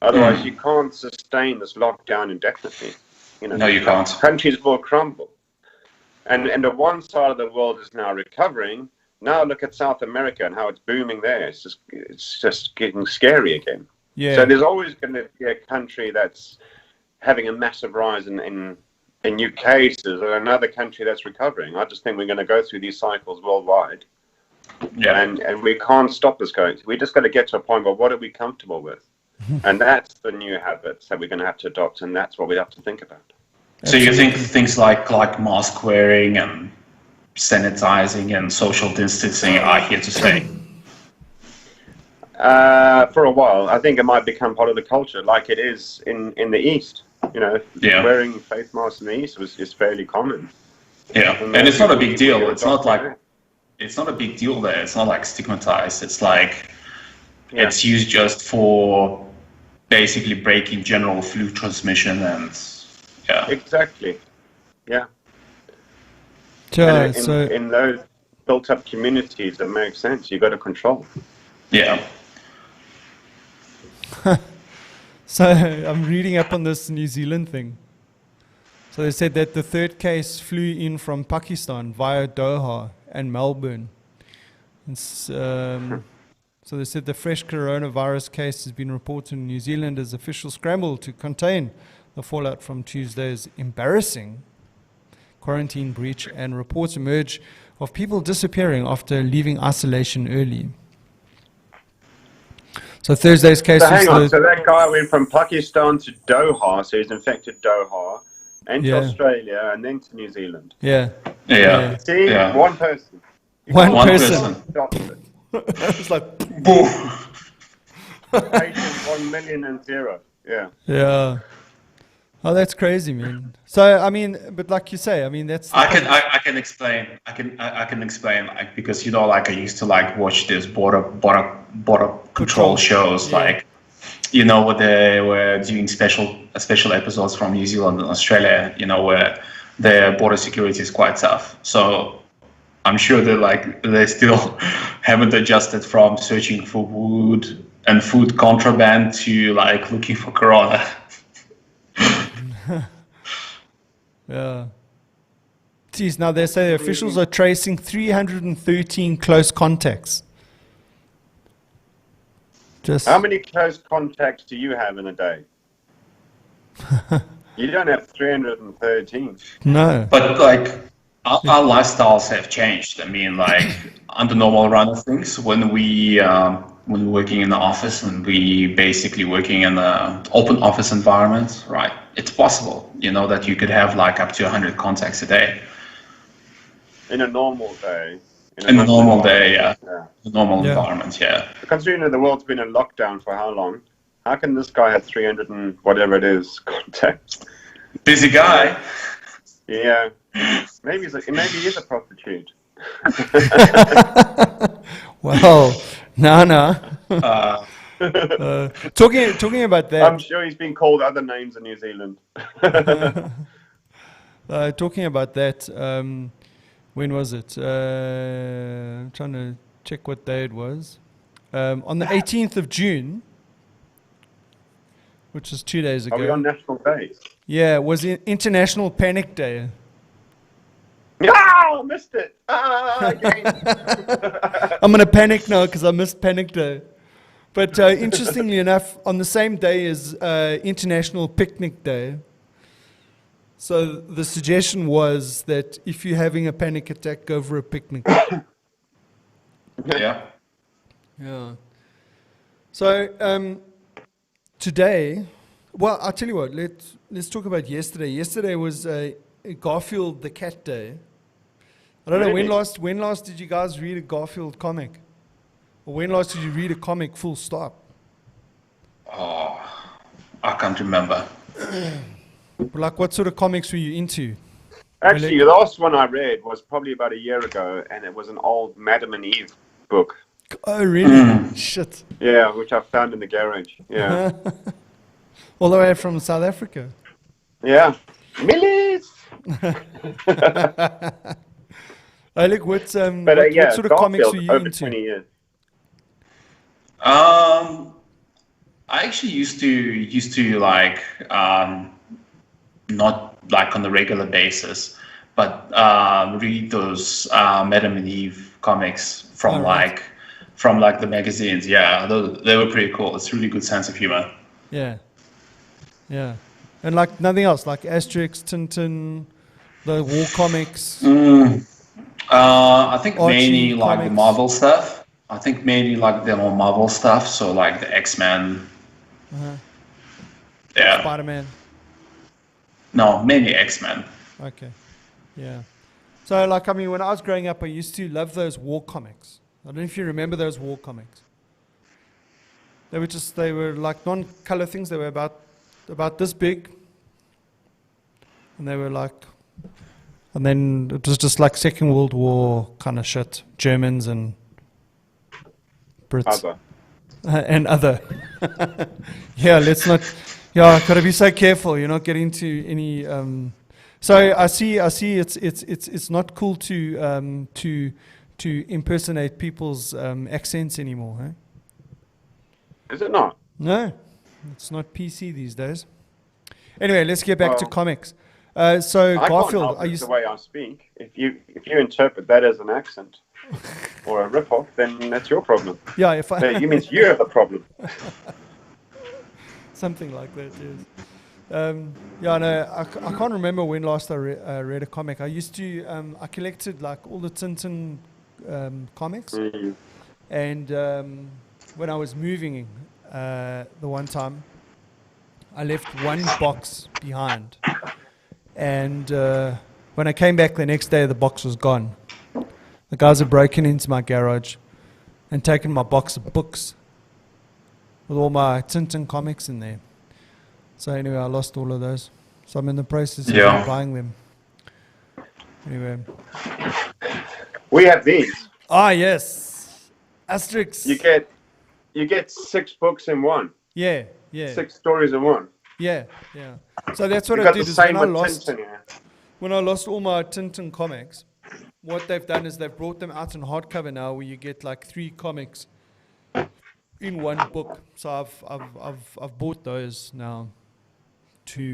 Otherwise, you can't sustain this lockdown indefinitely. No, you can't. Countries will crumble. And the one side of the world is now recovering. Now look at South America and how it's booming there. It's just getting scary again. Yeah. So there's always going to be a country that's having a massive rise in new cases, or another country that's recovering. I just think we're going to go through these cycles worldwide. Yeah. And we can't stop this going. We just got to get to a point where what are we comfortable with? And that's the new habits that we're going to have to adopt, and that's what we have to think about. So you think things like mask wearing and sanitizing and social distancing are here to stay? For a while. I think it might become part of the culture, like it is in the East. Wearing face masks in the East is fairly common. Yeah, and it's not a big deal. It's not a big deal there. It's not like stigmatized. It's like it's used just for basically breaking general flu transmission and exactly. Yeah. Yeah. In built up communities that make sense. You got to control. Yeah. So I'm reading up on this New Zealand thing. So they said that the third case flew in from Pakistan via Doha and Melbourne. So they said the fresh coronavirus case has been reported in New Zealand as officials scramble to contain the fallout from Tuesday's embarrassing quarantine breach, and reports emerge of people disappearing after leaving isolation early. So Thursday's case So hang on, so that guy went from Pakistan to Doha, so he's infected Doha, and to Australia, and then to New Zealand. Yeah. See, one person. One person. Stop it. It's like, Boom. Patient 1 million and 0. Yeah. Yeah. Oh, that's crazy, man. So, I mean, but like you say, I mean, that's. I can explain. I can explain, like, because like I used to like watch these border control shows, like, where they were doing special episodes from New Zealand and Australia, where their border security is quite tough. So I'm sure they still haven't adjusted from searching for wood and food contraband to like looking for corona. Yeah. Geez, now they say officials are tracing 313 close contacts. How many close contacts do you have in a day? You don't have 313. No. But like our lifestyles have changed. I mean, like under normal run of things, when we're working in the office and we basically working in an open office environment, right? It's possible, that you could have like up to 100 contacts a day. In a normal day. In a normal day, yeah. A normal environment, yeah. Considering the world's been in lockdown for how long? How can this guy have 300 and whatever it is contacts? Busy guy. Yeah. Maybe he is a prostitute. Well, no. Talking about that. I'm sure he's been called other names in New Zealand. Talking about that, when was it? I'm trying to check what day it was. On the 18th of June, which is 2 days ago. Are we on National Day? Yeah, it was International Panic Day. I missed it. Again. I'm going to panic now because I missed Panic Day. But interestingly enough, on the same day is International Picnic Day. So the suggestion was that if you're having a panic attack, go for a picnic. Yeah. Yeah. So today, well, I'll tell you what. Let's talk about yesterday. Yesterday was Garfield the Cat Day. I don't know, when last did you guys read a Garfield comic? Or when last did you read a comic full stop? Oh, I can't remember. Like, what sort of comics were you into? Actually, the last one I read was probably about a year ago, and it was an old Madam and Eve book. Oh, really? Shit. Yeah, which I found in the garage. Yeah. All the way from South Africa. Yeah. Millies! Look, what sort of Garfield, comics were you over into? 20 years. I actually used to like not like on a regular basis, but read those Madam and Eve comics from the magazines. Yeah, they were pretty cool. It's a really good sense of humor. Yeah. And like nothing else, like Asterix, Tintin, the war comics. I think mainly Archie like comics. the Marvel stuff. I think mainly like the more Marvel stuff. So like the X-Men. Yeah. Spider-Man. No, mainly X-Men. Okay. Yeah. So like, I mean, when I was growing up, I used to love those war comics. I don't know if you remember those war comics. They were like non-color things. They were about this big. And they were like, and then it was just like Second World War kind of shit. Germans and Brits. And other. Yeah, let's not. Yeah, gotta be so careful. You're not getting into any. So I see. It's not cool to to impersonate people's accents anymore. Eh? Is it not? No, it's not PC these days. Anyway, let's get back to comics. So I Garfield, can't help the way I speak. If you interpret that as an accent or a ripoff, then that's your problem. Yeah, if I You means you have the problem. something like that. Yes. Yeah, no, I can't remember when last I read a comic. I used to. I collected like all the Tintin comics, and when I was moving, the one time, I left one box behind. And when I came back the next day, the box was gone. The guys had broken into my garage and taken my box of books with all my Tintin comics in there. So anyway, I lost all of those. So I'm in the process of buying them. Anyway. We have these. Ah, yes. Asterix. You get 6 books in one. Yeah. 6 stories in one. Yeah. So that's what I did. Is when I lost all my Tintin comics, what they've done is they've brought them out in hardcover now, where you get like 3 comics in one book. So I've bought those now.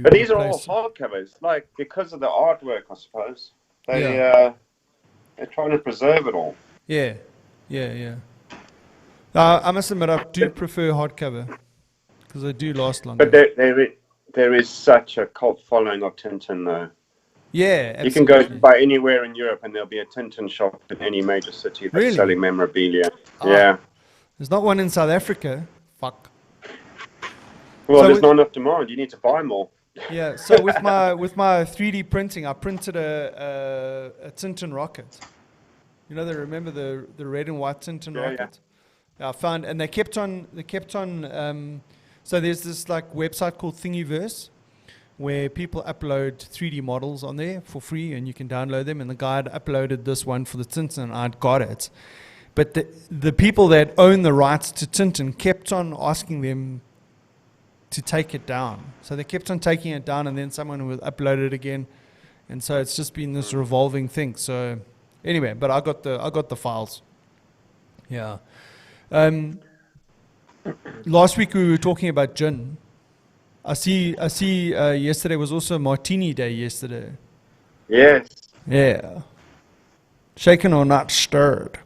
But these are all hardcovers, like because of the artwork, I suppose. They're trying to preserve it all. Yeah. I must admit, I do prefer hardcover because they do last longer. But there is such a cult following of Tintin, though. Yeah, absolutely. You can go by anywhere in Europe, and there'll be a Tintin shop in any major city that's selling memorabilia. Yeah. There's not one in South Africa. Fuck. Well, there's not enough demand. You need to buy more. Yeah. So with my 3D printing, I printed a Tintin rocket. You know, remember the red and white Tintin rocket? Yeah. I found, and they kept on. So there's this like website called Thingiverse, where people upload 3D models on there for free, and you can download them. And the guy had uploaded this one for the Tintin, and I'd got it. But the people that own the rights to Tintin kept on asking them to take it down. So they kept on taking it down, and then someone would upload it again. And so it's just been this revolving thing. So anyway, but I got the files. Yeah. Last week we were talking about gin. I see. Yesterday was also Martini Day. Yesterday. Yes. Yeah. Shaken or not stirred.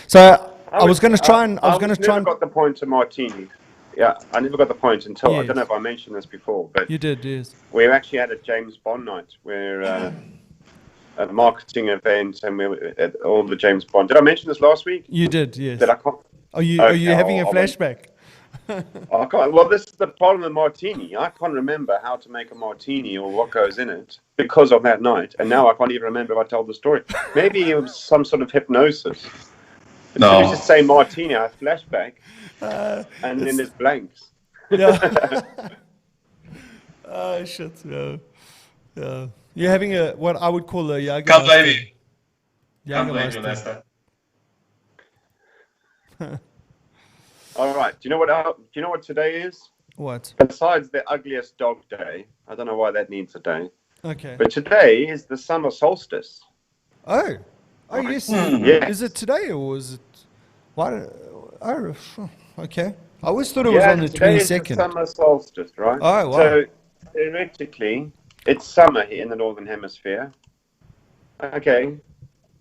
So I was going to try and. I never got the point to Martini. Yeah, I never got the point until I don't know if I mentioned this before, but you did. Yes. We actually had a James Bond night where a marketing event, and we were at all the James Bond. Did I mention this last week? You did. Yes. That I can't. Are you having a flashback? I can't. Well, this is the problem with Martini. I can't remember how to make a Martini or what goes in it because of that night, and now I can't even remember if I told the story. Maybe it was some sort of hypnosis. As soon as you say Martini, I flashback, and then there's blanks. Yeah. Oh shit! Yeah. You're having what I would call a Jagermeister. Can't blame you. Can't blame you, Lester. All right. Do you know what today is? What? Besides the ugliest dog day, I don't know why that needs a day. Okay. But today is the summer solstice. Oh yes. Yes. Is it today or is it? Why? Oh, okay. I always thought it was on the 22nd. Today is the summer solstice, right? Oh wow. So theoretically, it's summer here in the northern hemisphere. Okay.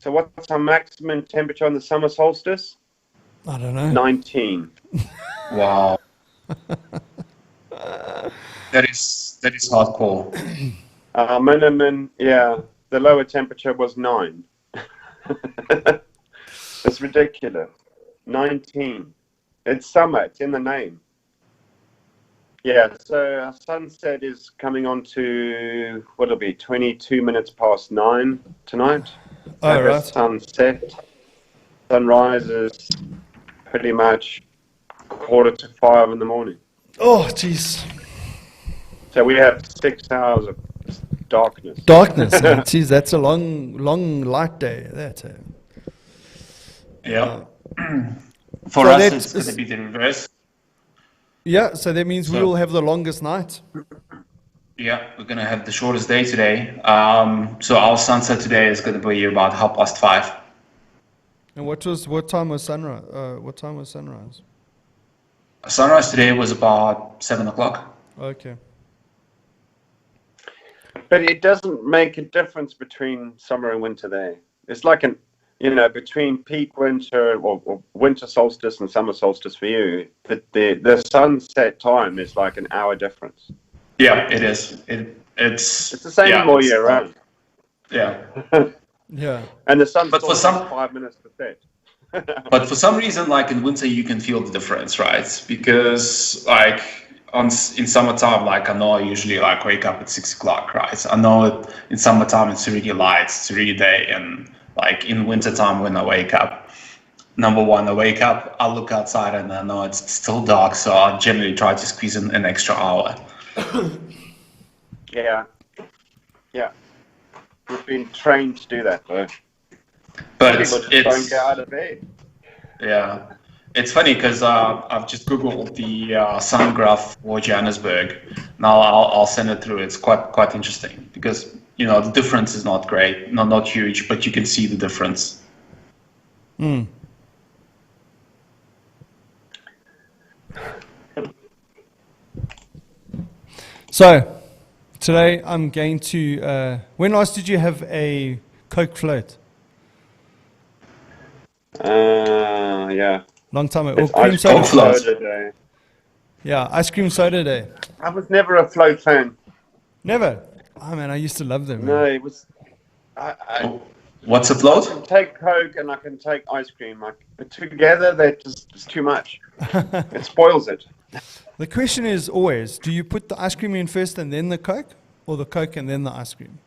So what's our maximum temperature on the summer solstice? I don't know. 19. Wow. That is hardcore. Minimum, the lower temperature was 9. It's ridiculous. 19. It's summer. It's in the name. Yeah, so our sunset is coming on to, what'll be, 22 minutes past 9 tonight. Oh, right. Sunset. Sunrise is pretty much 4:45 in the morning. Oh, jeez. So we have 6 hours of darkness. Darkness. Jeez, that's a long light day. That's it. Yeah. For us, it's going to be the reverse. Yeah, so that means we will have the longest night. Yeah, we're going to have the shortest day today. So our sunset today is going to be about 5:30. And what time was sunrise? What time was sunrise? Sunrise today was about 7 o'clock. Okay. But it doesn't make a difference between summer and winter there. It's like between peak winter or winter solstice and summer solstice for you, the sunset time is like an hour difference. Yeah, it is. It's the same all year round. Yeah. Yeah. And the sun But still for some- takes 5 minutes to set. But for some reason, like in winter, you can feel the difference, right? Because like in summertime, like I know I usually like wake up at 6 o'clock, right? I know in summertime it's already light, it's already day, and like in wintertime when I wake up, number one, I wake up, I look outside and I know it's still dark, so I generally try to squeeze in an extra hour. Yeah. We've been trained to do that, though. But People just don't get out of bed. Yeah, it's funny because I've just googled the sun graph for Johannesburg. Now I'll send it through. It's quite interesting because the difference is not great, not huge, but you can see the difference. So today I'm going to. When last did you have a Coke float? Yeah. Long time ago. It's Or cream ice soda. cream float. soda day. Yeah, ice cream soda day. I was never a float fan. Never. Oh man, I used to love them. No, Man. it was. I What's a can float? take Coke and I can take ice cream. But together, it's too much. It spoils it. The question is always: do you put the ice cream in first and then the Coke, or the Coke and then the ice cream?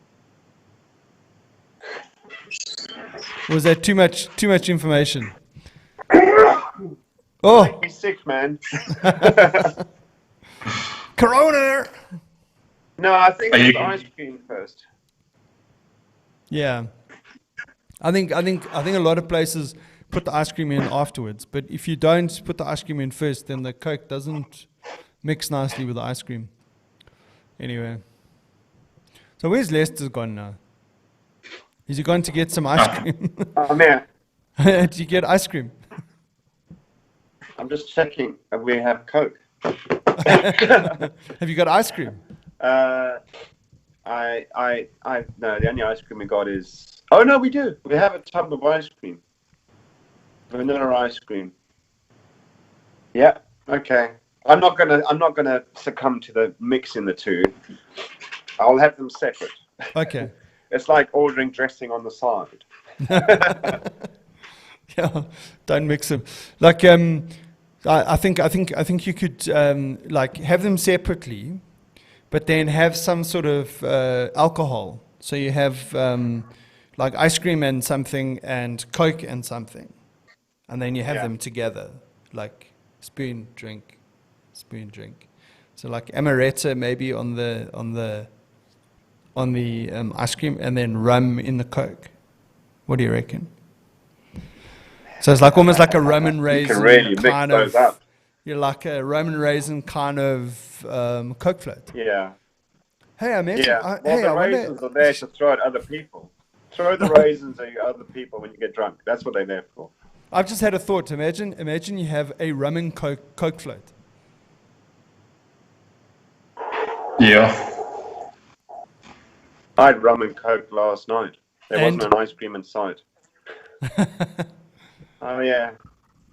Was that too much information? Oh, He's sick, man. Corona! No, I think Are it's you- ice cream first. Yeah, I think a lot of places put the ice cream in afterwards. But if you don't put the ice cream in first, then the Coke doesn't mix nicely with the ice cream. Anyway, so where's Lester gone now? Is he going to get some ice cream? Oh, man. Did you get ice cream? I'm just checking if we have Coke. Have you got ice cream? No, the only ice cream we got is. Oh no, we do. We have a tub of ice cream. Vanilla ice cream. Yeah. Okay. I'm not gonna succumb to the mixing the two. I'll have them separate. Okay. It's like ordering dressing on the side. Yeah, don't mix them. Like, I think you could like have them separately, but then have some sort of alcohol. So you have like ice cream and something, and Coke and something, and then you have them together, like spoon drink. So like amaretto maybe on the ice cream, and then rum in the Coke. What do you reckon? So it's like almost like a Roman raisin. You can really mix kind those of, up. You're like a Roman raisin kind of Coke float. Yeah. Hey, I met. Yeah. Hey, the I raisins wonder. are there to throw at other people. Throw the raisins at other people when you get drunk. That's what they're there for. I've just had a thought. Imagine you have a rum and Coke float. Yeah. I had rum and Coke last night. There And- wasn't an ice cream in sight. Oh yeah.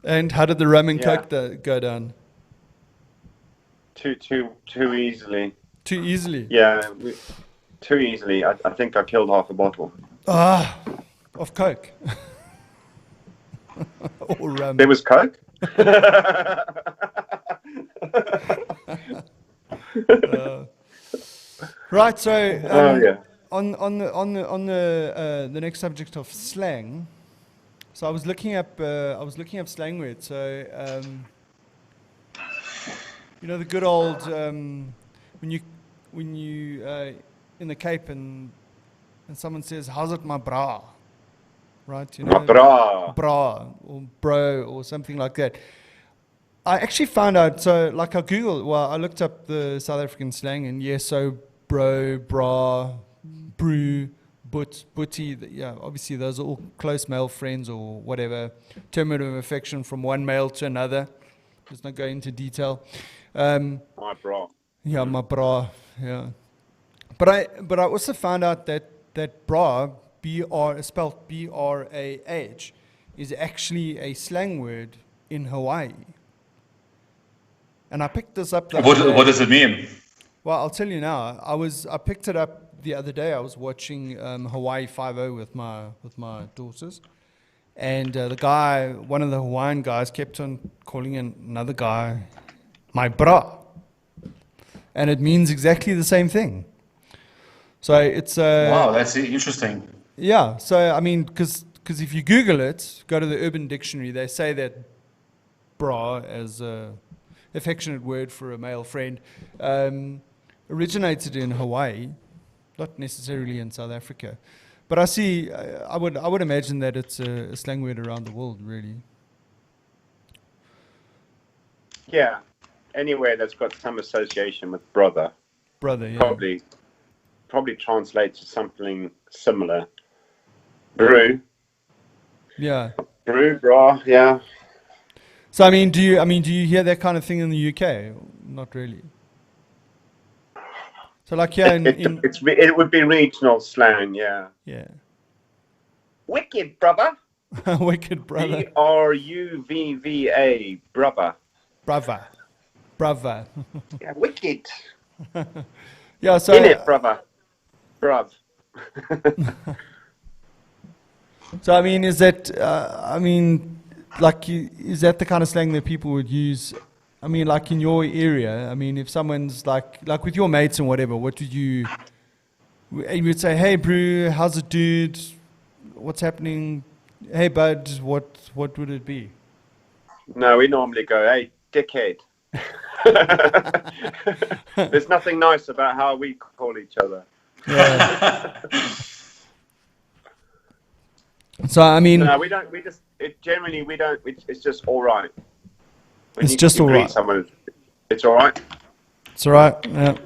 And how did the rum and Yeah. Coke go down? Too easily. Too easily. Yeah. Too easily. I think I killed half a bottle. Ah, of Coke. Or rum. There was Coke? Right. So. Oh yeah. On the next subject of slang, so I was looking up slang words. So the good old when you in the Cape and someone says, "How's it, my bra?" Right? Bra. Bra or bro or something like that. I actually found out. So like I looked up the South African slang, and yes, so bro, bra, brew, Butti, yeah, obviously those are all close male friends or whatever. Term of affection from one male to another. Let's not go into detail. My bra. Yeah, my bra. Yeah, but I also found out that bra, spelled BRAH, is actually a slang word in Hawaii. And I picked this up the other day. What does it mean? Well, I'll tell you now. I picked it up the other day. I was watching Hawaii 5-0 with my daughters, and the guy, one of the Hawaiian guys, kept on calling another guy my bra, and it means exactly the same thing. So it's Wow, that's interesting. yeah. So I mean, because if you Google it, go to the Urban Dictionary, they say that bra as a affectionate word for a male friend originated in Hawaii, not necessarily in South Africa. But I would imagine that it's a slang word around the world, really. Yeah, anywhere that's got some association with brother Yeah. probably translates to something similar. Brew, bra, yeah. So do you hear that kind of thing in the UK? Not really. So like here It would be regional slang, yeah. yeah. Wicked, brother. Wicked brother. BRUVVA, brother. Brava. Yeah, wicked. Yeah, so In it, brother. Bruv. So is that is that the kind of slang that people would use? Like in your area. If someone's like with your mates and whatever, what would you would say? Hey, bro, how's it, dude? What's happening? Hey, bud, what would it be? No, we normally go, hey, dickhead. There's nothing nice about how we call each other. Yeah. So no, we don't. We just generally we don't. It's just all right. When it's just all right. Someone, it's all right. It's all right.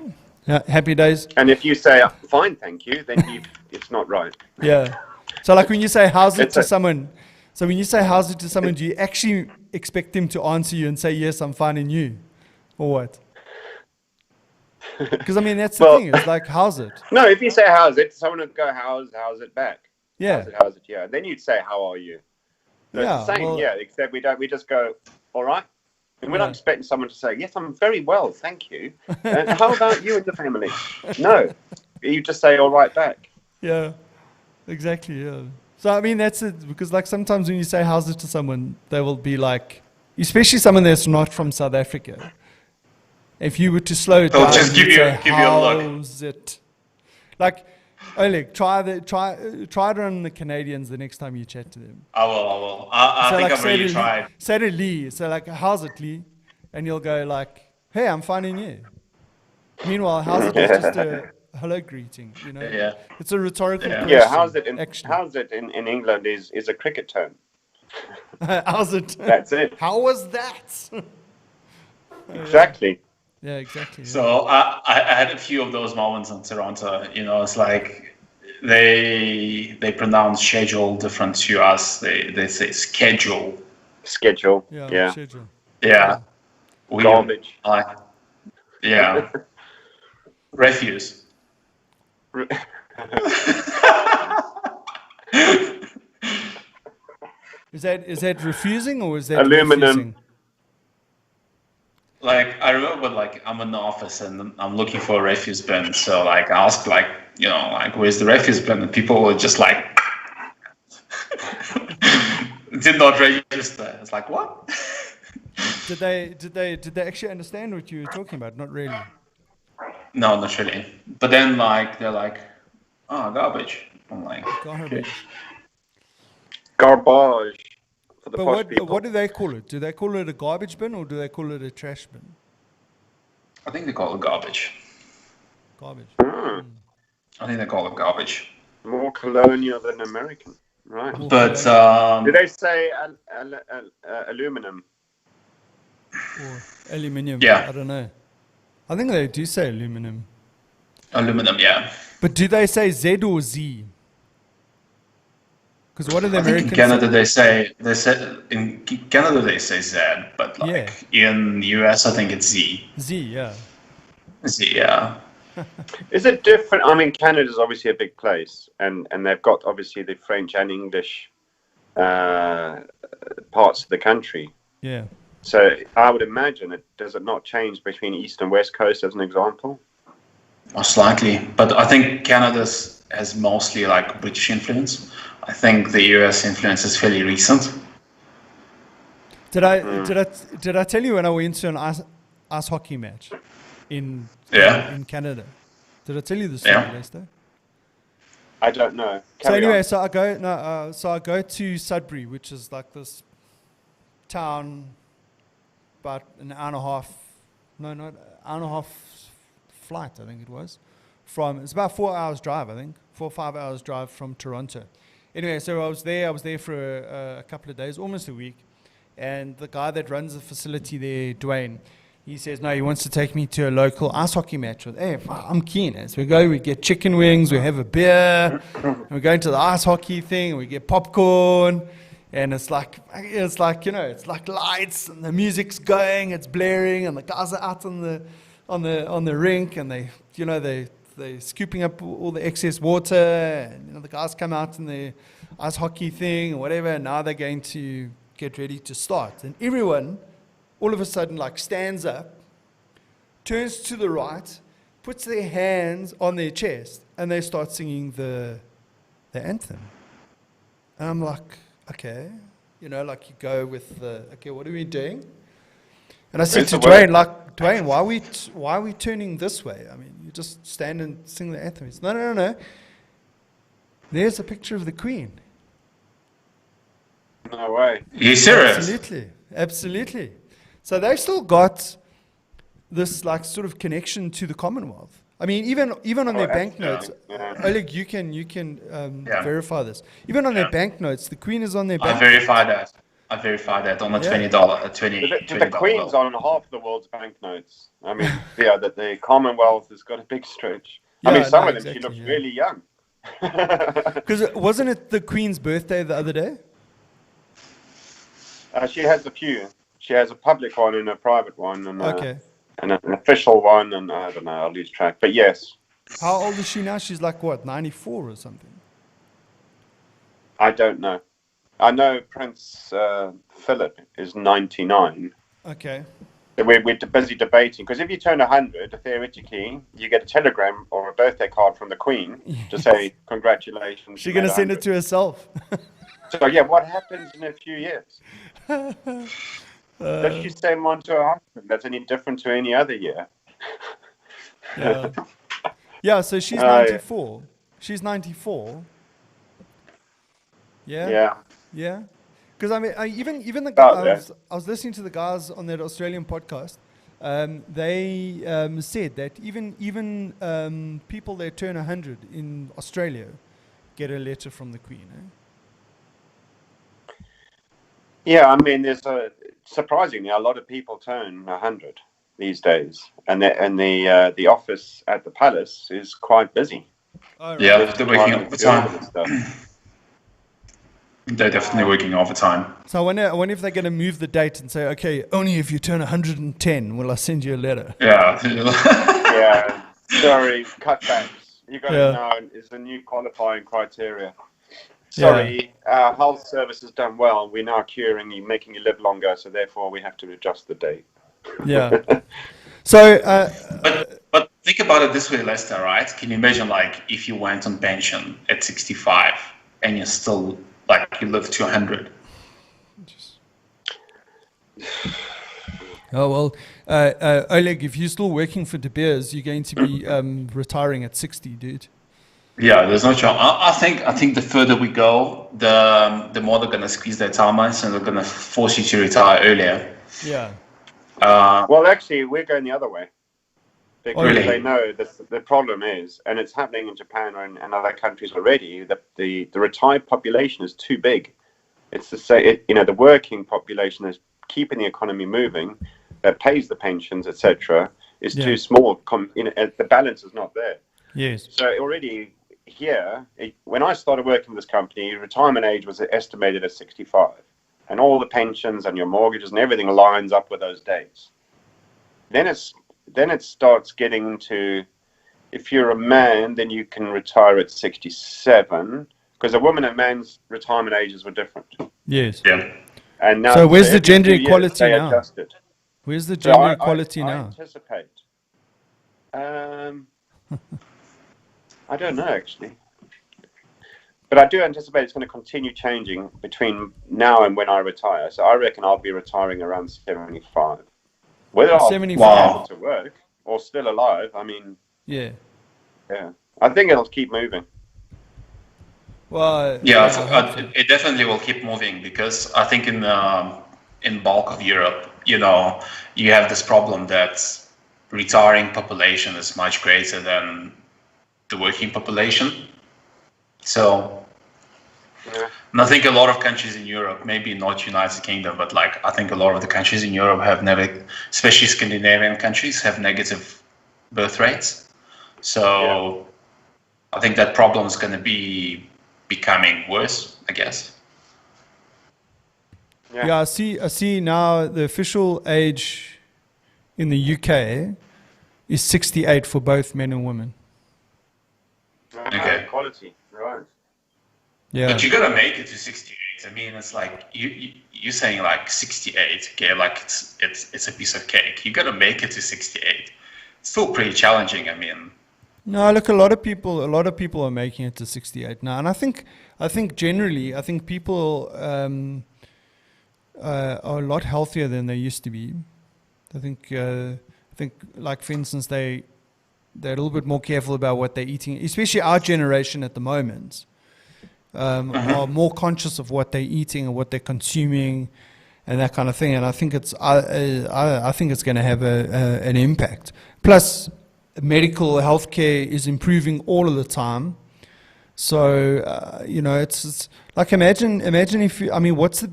Yeah. Happy days. And if you say fine, thank you, then it's not right. Yeah. So like when you say how's it to someone, do you actually expect him to answer you and say yes, I'm fine, and you, or what? Because that's the thing. It's like how's it? No, if you say how's it, someone would go how's it back. Yeah. How's it? Yeah. Then you'd say how are you? So yeah. It's the same. Well, except we don't. We just go all right. And we're not expecting someone to say yes, I'm very well, thank you. How about you and the family? No, you just say all right back. Yeah. Exactly. Yeah. So that's it. Because like sometimes when you say how's it to someone, they will be like, especially someone that's not from South Africa. If you were to slow it down, just give you a look. How's it? Like, Oleg, try it on the Canadians the next time you chat to them. I will. I think I've already tried. Say to Lee, so like, how's it, Lee? And you'll go like, hey, I'm fine, and you. Meanwhile, how's it is just a hello greeting, Yeah. It's a rhetorical question. Yeah, how's it in England is a cricket term. How's it? That's it. How was that? Exactly. Yeah, exactly. Yeah. So I had a few of those moments in Toronto. It's like they pronounce schedule different to us. They say schedule. Schedule. Yeah. Schedule. Yeah. Garbage. Yeah. Refuse. Is that refusing or is that aluminum? Refusing? Like I remember, I'm in the office and I'm looking for a refuse bin. So I ask, where's the refuse bin? And people were just like, did not register. It's like, what? Did they actually understand what you were talking about? Not really. No, not really. But then they're like, oh, garbage. I'm like, garbage. Garbage. For the posh people. What do they call it? Do they call it a garbage bin or do they call it a trash bin? I think they call it garbage. Garbage. I think they call it garbage. More colonial than American, right? But do they say aluminum? Or aluminium? Yeah. I don't know. I think they do say aluminum. Aluminum, yeah. But do they say Z or Z? Because what do the I think Americans in Canada say? they say in Canada they say Z, but like in the US I think it's Z. Z, yeah. Z, yeah. Is it different? I mean, Canada's obviously a big place, and they've got obviously the French and English parts of the country. Yeah. So I would imagine does it not change between East and West Coast as an example? Most likely, but I think Canada has mostly like British influence. I think the US influence is fairly recent. Did I tell you when I went to an ice hockey match in Canada? Did I tell you the story, Lester? I don't know. So I go to Sudbury, which is like this town about an hour and a half, hour and a half flight, I think it was. It's about 4 hours drive, I think, 4 or 5 hours drive from Toronto. Anyway, so I was there for a couple of days, almost a week. And the guy that runs the facility there, Dwayne, he says, no, he wants to take me to a local ice hockey match. Hey, I'm keen. So we get chicken wings, we have a beer, and we're going to the ice hockey thing, and we get popcorn. And it's like it's like lights, and the music's going, it's blaring, and the guys are out on the rink, and they're scooping up all the excess water, and the guys come out in the ice hockey thing or whatever, and now they're going to get ready to start. And everyone all of a sudden like stands up, turns to the right, puts their hands on their chest, and they start singing the anthem. And I'm like, okay, like you go with okay, what are we doing? And I said to Dwayne, why are we turning this way? I mean, you just stand and sing the anthem. He said, no. There's a picture of the Queen. No way. You serious? Absolutely. So they've still got this like sort of connection to the Commonwealth. I mean, even on their banknotes, Oleg, you can verify this. Even on their banknotes, the Queen is on their banknotes. I verified that on the $20. The Queen's on half the world's banknotes. I mean, that the Commonwealth has got a big stretch. I mean, some of them, she looks really young. Because wasn't it the Queen's birthday the other day? She has a few. She has a public one and a private one, and and an official one, and I don't know, I'll lose track. But yes. How old is she now? She's like what, 94 or something? I don't know. I know Prince Philip is 99. Okay. We're busy debating, because if you turn 100, theoretically, you get a telegram or a birthday card from the Queen to say congratulations. She's going to send it to herself. So what happens in a few years? Does she send one to her husband that's any different to any other year? So she's 94. She's 94. Yeah. Because I mean, even the guys, I was listening to the guys on that Australian podcast. They said that even people that turn 100 in Australia get a letter from the Queen. Yeah, I mean, surprisingly a lot of people turn 100 these days, and the office at the palace is quite busy. Oh, right. Yeah, they're working overtime. They're definitely working overtime. So I wonder if they're going to move the date and say, okay, only if you turn 110 will I send you a letter. Yeah. Sorry, cutbacks. You got to know it's a new qualifying criteria. Sorry, our health service has done well. We're now curing you, making you live longer, so therefore we have to adjust the date. Yeah. So, but think about it this way, Lester. Right? Can you imagine, like, if you went on pension at 65 and you're still you live to 100? Oh well, Oleg, if you're still working for De Beers, you're going to be retiring at 60, dude. Yeah, there's no chance. I think the further we go, the more they're gonna squeeze their timelines, and they're gonna force you to retire earlier. Yeah. Well, actually, we're going the other way, because they know the problem is, and it's happening in Japan and other countries already, that the retired population is too big. It's to say, the working population is keeping the economy moving, that pays the pensions, etc., is too small. The balance is not there. Yes. So already, here, when I started working with this company, retirement age was estimated at 65. And all the pensions and your mortgages and everything lines up with those dates. Then it starts getting into, if you're a man, then you can retire at 67, because a woman and man's retirement ages were different. Yes. Yeah. And now, So where's the every gender 2 years, equality they now? adjusted. Where's the So gender equality I now? anticipate. I don't know, actually. But I do anticipate it's going to continue changing between now and when I retire. So I reckon I'll be retiring around 75. Whether I'll be 75. able to work or still alive, I mean, Yeah. yeah. I think it'll keep moving. Well, Yeah, I hope so. it definitely will keep moving, because I think in bulk of Europe, you have this problem that retiring population is much greater than the working population. So, Yeah. and I think a lot of countries in Europe, maybe not United Kingdom, but like I think a lot of the countries in Europe have especially Scandinavian countries, have negative birth rates. So I think that problem is going to be becoming worse, I guess. Yeah, I see now the official age in the UK is 68 for both men and women. Okay. Quality, right. Yeah. But you gotta make it to 68. I mean, it's like you're saying like 68. Okay, like it's a piece of cake. You gotta make it to 68. It's still pretty challenging. I mean, No, look, a lot of people are making it to 68 now, and I think generally, people are a lot healthier than they used to be. I think like for instance, they're a little bit more careful about what they're eating, especially our generation at the moment. Are more conscious of what they're eating and what they're consuming, and that kind of thing. And I think I think it's going to have an impact. Plus, medical healthcare is improving all of the time. So it's like imagine if what's the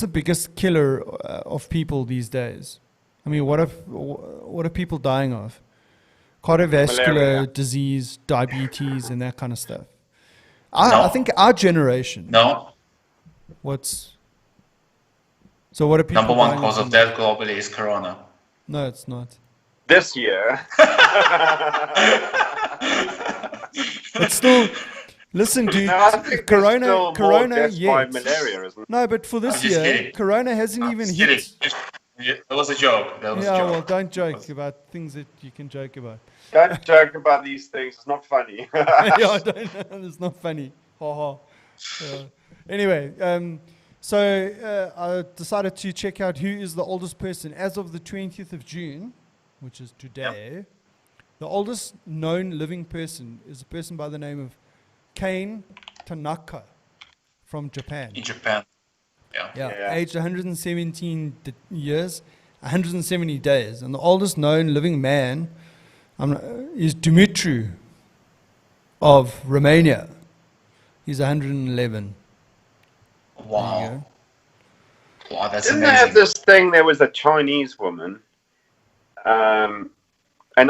biggest killer of people these days? I mean, what are people dying of? Cardiovascular Malaria. disease, diabetes, and that kind of stuff. I think our generation. no. What are people Number one dying cause from? of death globally is corona. No, it's not. This year. But still, listen, dude. No, I think there's still more Corona, deaths by yes. malaria, isn't it? No, but for this I'm just year, kidding. Corona hasn't I'm even just hit. kidding. That was a joke. That was a Yeah, joke. well, don't joke about things that you can joke about. Don't joke about these things. It's not funny. Yeah, I don't know. It's not funny. Ha ha. Anyway, so I decided to check out who is the oldest person as of the 20th of June, which is today. The oldest known living person is a person by the name of Kane Tanaka from Japan. In Japan. Yeah. Yeah. Aged 117 years, 170 days. And the oldest known living man is Dumitru of Romania. He's 111. Wow. Wow, that's Didn't they amazing. have this thing? There was a Chinese woman, and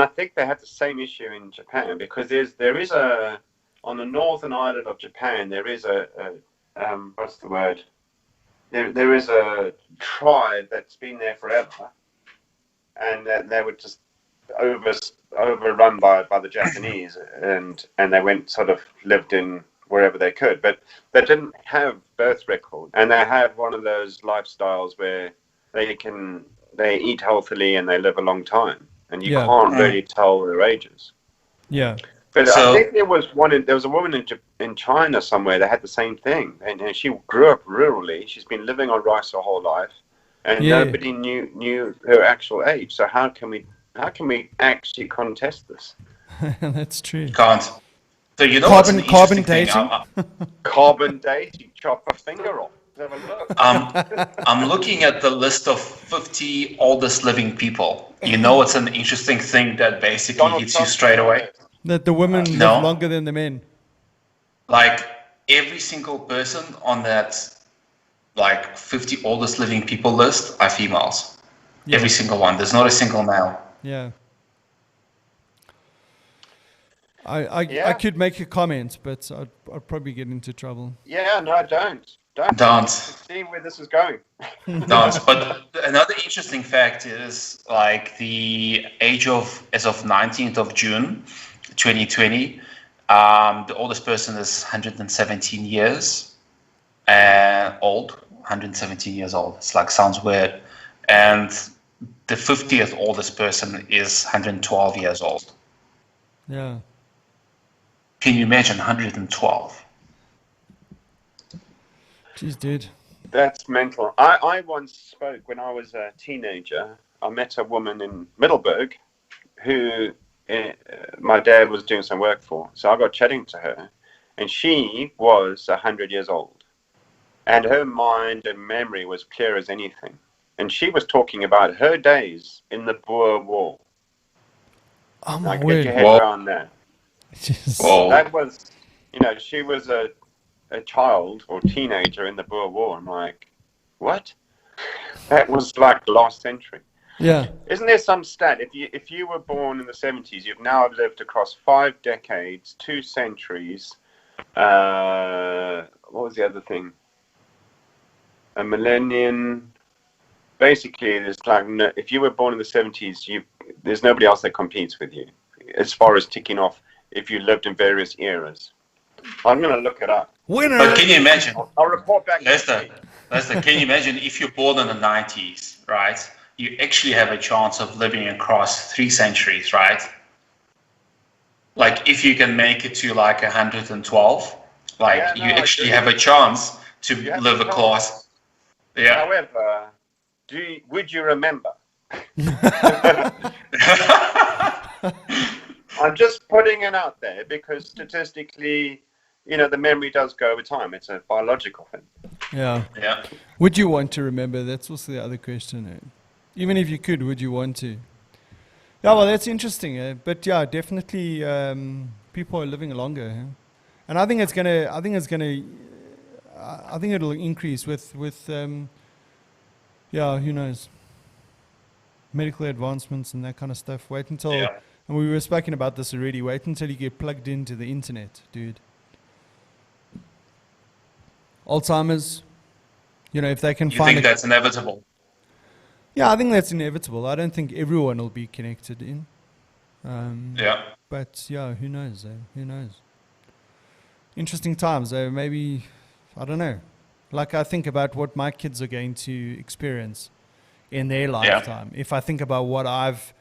I think they had the same issue in Japan, because there is on the northern island of Japan, there is what's the word? There is a tribe that's been there forever, and they were just overrun by the Japanese, and they went sort of lived in wherever they could, but they didn't have birth record, and they have one of those lifestyles where they eat healthily and they live a long time, and you can't really tell their ages. Yeah. But So- I think there was a woman in China somewhere that had the same thing, and she grew up rurally. She's been living on rice her whole life, and nobody knew her actual age. So how can we actually contest this? That's true. Can't. So you know what's an Carbon interesting thing? dating? Carbon date, you chop a finger off. Have a look. I'm looking at the list of 50 oldest living people. You know what's an interesting thing that basically Donald hits you Trump. straight away? That the women live No. longer than the men. Like every single person on that like 50 oldest living people list are females. Yeah. Every single one. There's not a single male. Yeah. I could make a comment, but I'd probably get into trouble. Yeah, no, don't. Don't. See where this is going. Don't. But another interesting fact is like the age of, as of 19th of June, 2020, the oldest person is 117 years old. 117 years old. It's like, sounds weird. And the 50th oldest person is 112 years old. Yeah. Can you imagine 112? Jeez, dude. That's mental. I once spoke when I was a teenager. I met a woman in Middleburg who my dad was doing some work for. So I got chatting to her, and she was 100 years old. And her mind and memory was clear as anything. And she was talking about her days in the Boer War. Oh, Now, my get word. your head around that. Whoa. That was, she was a child or teenager in the Boer War. I'm like, what? That was like last century. Yeah. Isn't there some stat? If you were born in the 70s, you've now lived across 5 decades, 2 centuries. What was the other thing? A millennium. Basically, there's like if you were born in the 70s, there's nobody else that competes with you as far as ticking off if you lived in various eras. I'm going to look it up. Winner! But can you imagine? I'll report back. Lester, can you imagine if you're born in the 90s, right? You actually have a chance of living across 3 centuries, right? Like if you can make it to like 112, you actually have a chance to live across. Yeah. However, would you remember? I'm just putting it out there because statistically, the memory does go over time. It's a biological thing. Yeah. Yeah. Would you want to remember? That's also the other question. Even if you could, would you want to? Yeah, well, that's interesting. But yeah, definitely, people are living longer, and I think it'll increase with who knows, medical advancements and that kind of stuff. Wait until, and we were speaking about this already. Wait until you get plugged into the internet, dude. Alzheimer's, if they can find. You think that's inevitable? Yeah, I think that's inevitable. I don't think everyone will be connected in. But yeah, who knows? Who knows? Interesting times. Maybe, I don't know. Like I think about what my kids are going to experience in their lifetime. If I think about what I've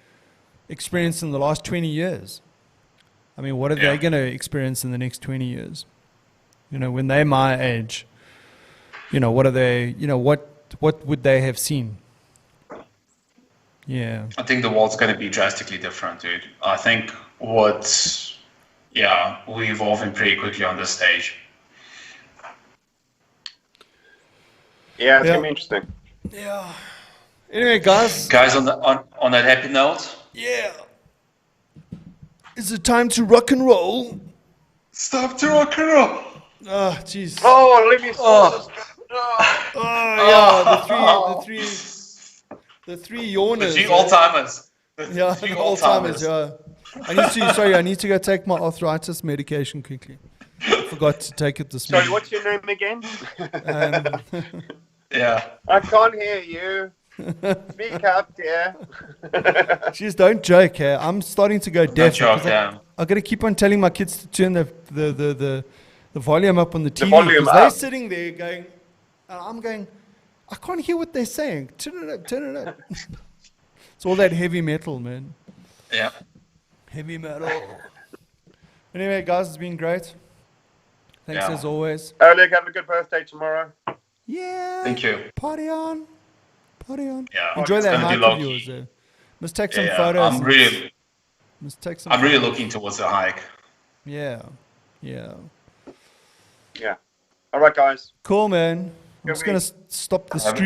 experienced in the last 20 years, I mean, what are they going to experience in the next 20 years? When they're my age, what are they? What would they have seen? Yeah. I think the world's going to be drastically different, dude. I think we're evolving pretty quickly on this stage. Yeah, it's going to be interesting. Yeah. Anyway, guys. Guys, on that happy note. Yeah. Is it time to rock and roll? Stop to rock and roll. Oh, jeez. Oh, let me the three yawners. The 3 all-timers. The 3 all-timers, yeah. I need to go take my arthritis medication quickly. I forgot to take it this morning. Sorry, what's your name again? Yeah. I can't hear you. Speak up, dear. Jeez, don't joke, hey. I'm starting to go deaf. Don't joke, I got to keep on telling my kids to turn the volume up on the TV. Volume because up. they're sitting there going, I'm going, I can't hear what they're saying. Turn it up. It's all that heavy metal, man. Yeah. Heavy metal. Anyway, guys, it's been great. Thanks as always. Oleg, have a good birthday tomorrow. Yeah. Thank you. Party on. Yeah. Enjoy that hike of yours, though. Must take some photos. I'm really looking towards the hike. Yeah. All right, guys. Cool, man. I'm just going to stop the stream.